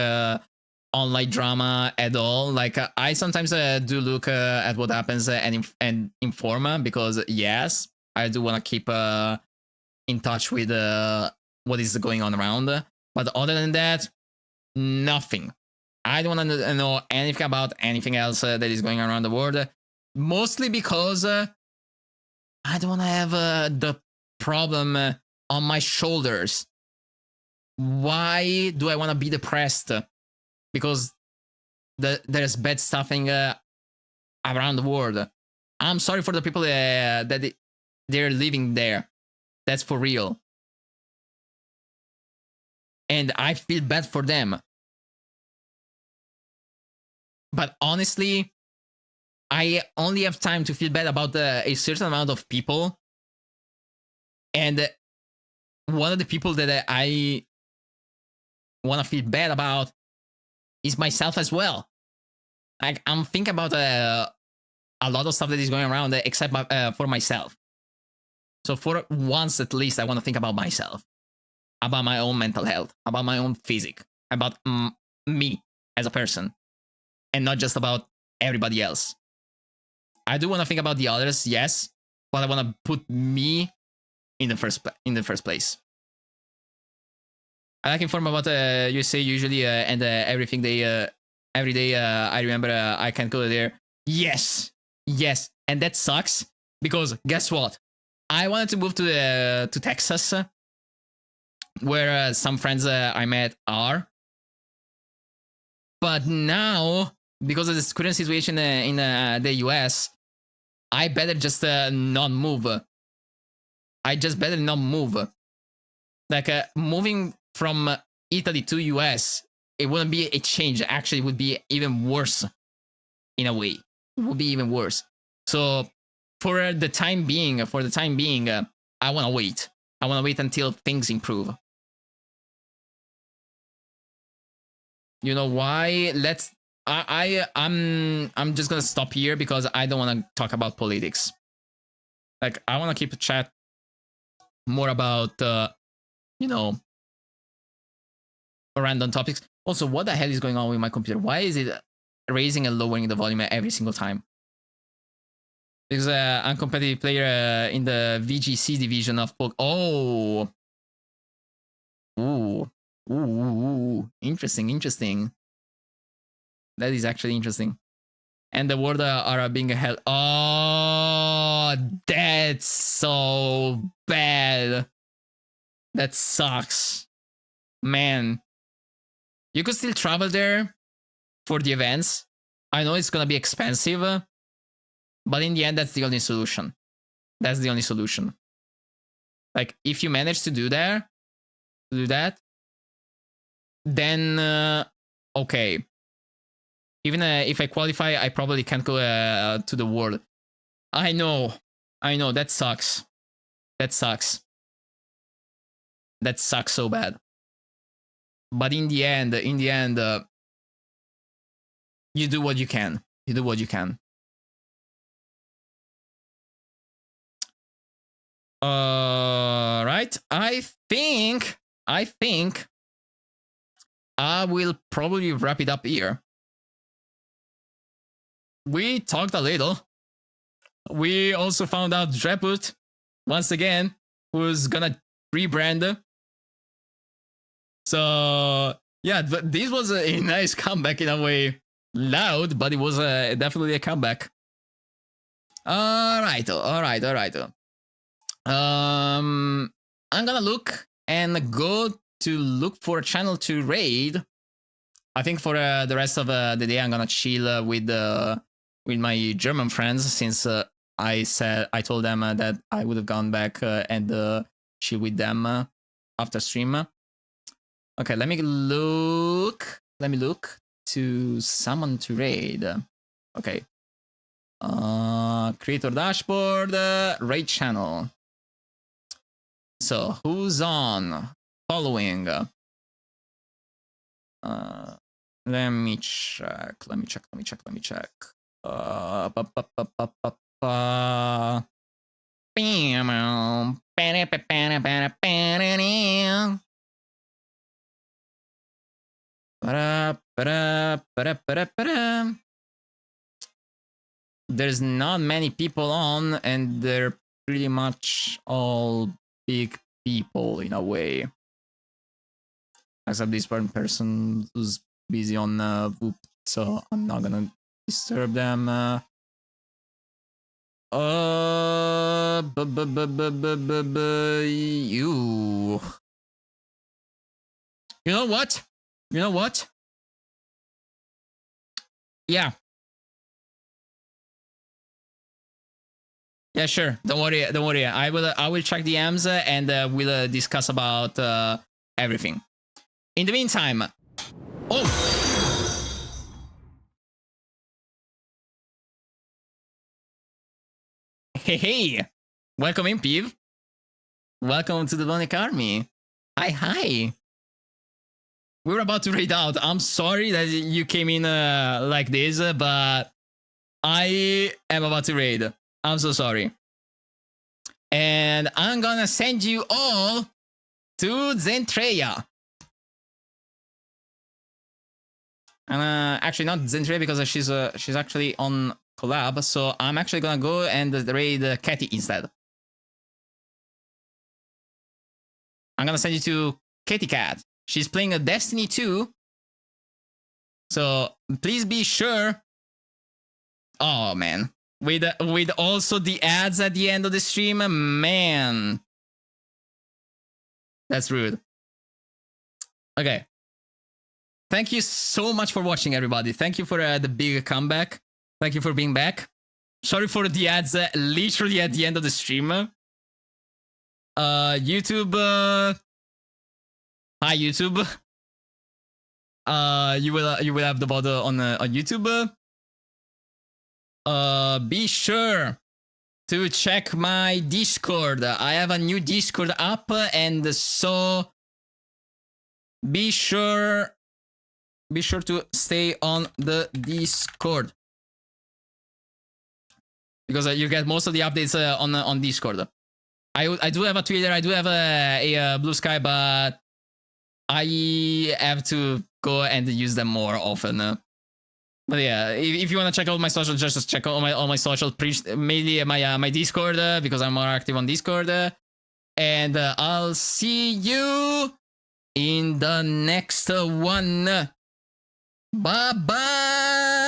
online drama at all. Like I sometimes do look at what happens and inform because yes, I do want to keep in touch with what is going on around. But other than that, nothing. I don't want to know anything about anything else that is going around the world. Mostly because I don't want to have the problem on my shoulders. Why do I want to be depressed? Because there's bad stuffing around the world. I'm sorry for the people that they're living there. That's for real. And I feel bad for them. But honestly, I only have time to feel bad about a certain amount of people. And one of the people that I want to feel bad about is myself as well. Like, I'm thinking about a lot of stuff that is going around except for myself. So for once at least, I want to think about myself, about my own mental health, about my own physique, about me as a person, and not just about everybody else. I do want to think about the others, yes, but I want to put me in the first place. I like inform about USA usually and everything every day. I remember I can go there. Yes, and that sucks because guess what? I wanted to move to Texas, where some friends I met are, but now because of the current situation in the US, I better just not move. I just better not move. Like moving from Italy to US, it wouldn't be a change. Actually, it would be even worse. In a way, it would be even worse. So for the time being, I want to wait. I want to wait until things improve. You know why? I'm just gonna stop here because I don't want to talk about politics. Like I want to keep a chat more about random topics. Also, what the hell is going on with my computer? Why is it raising and lowering the volume every single time? Because I'm a competitive player in the VGC division of Pokemon. Oh, ooh, interesting. That is actually interesting. And the world are being held. Oh, that's so bad. That sucks, man. You could still travel there for the events. I know it's gonna be expensive, but in the end, that's the only solution. That's the only solution. Like, if you manage to do that, then okay. Even if I qualify, I probably can't go to the world. I know. That sucks. That sucks so bad. But in the end, you do what you can. Right. I think I will probably wrap it up here. We talked a little. We also found out Dreput, once again, who's gonna rebrand. So yeah, but this was a nice comeback in a way. Loud, but it was definitely a comeback. All right. I'm gonna look and go to look for a channel to raid. I think for the rest of the day, I'm gonna chill with my German friends since I told them that I would have gone back and chill with them after stream. Okay, let me look to someone to raid. Okay. Creator dashboard, raid channel. So who's on? Following. Let me check. there's not many people on, and they're pretty much all big people in a way. Except this one person who's busy on Whoop, so I'm not gonna disturb them. You. You know what? You know what? Yeah. Yeah, sure. Don't worry. Don't worry. I will check the DMs and we'll discuss about everything. In the meantime, hey, welcome in, Peeve. Welcome to the Bonic Army. Hi. We were about to raid out. I'm sorry that you came in like this, but I am about to raid. I'm so sorry. And I'm gonna send you all to Zentreya. And actually not Zentreya because she's actually on collab. So I'm actually gonna go and raid Katy instead. I'm gonna send you to Katy Cat. She's playing a Destiny 2. So please be sure. Oh man. With also the ads at the end of the stream, man. That's rude. Okay. Thank you so much for watching, everybody. Thank you for the big comeback. Thank you for being back. Sorry for the ads literally at the end of the stream. YouTube. Hi, YouTube. You will have the bottle on YouTube. Be sure to check my Discord. I have a new Discord up, and so be sure to stay on the Discord because you get most of the updates on Discord. I do have a Twitter, I do have a Blue Sky, but I have to go and use them more often. But yeah, if you want to check out my social, just check out all my social, mainly my Discord because I'm more active on Discord. And I'll see you in the next one. Bye bye.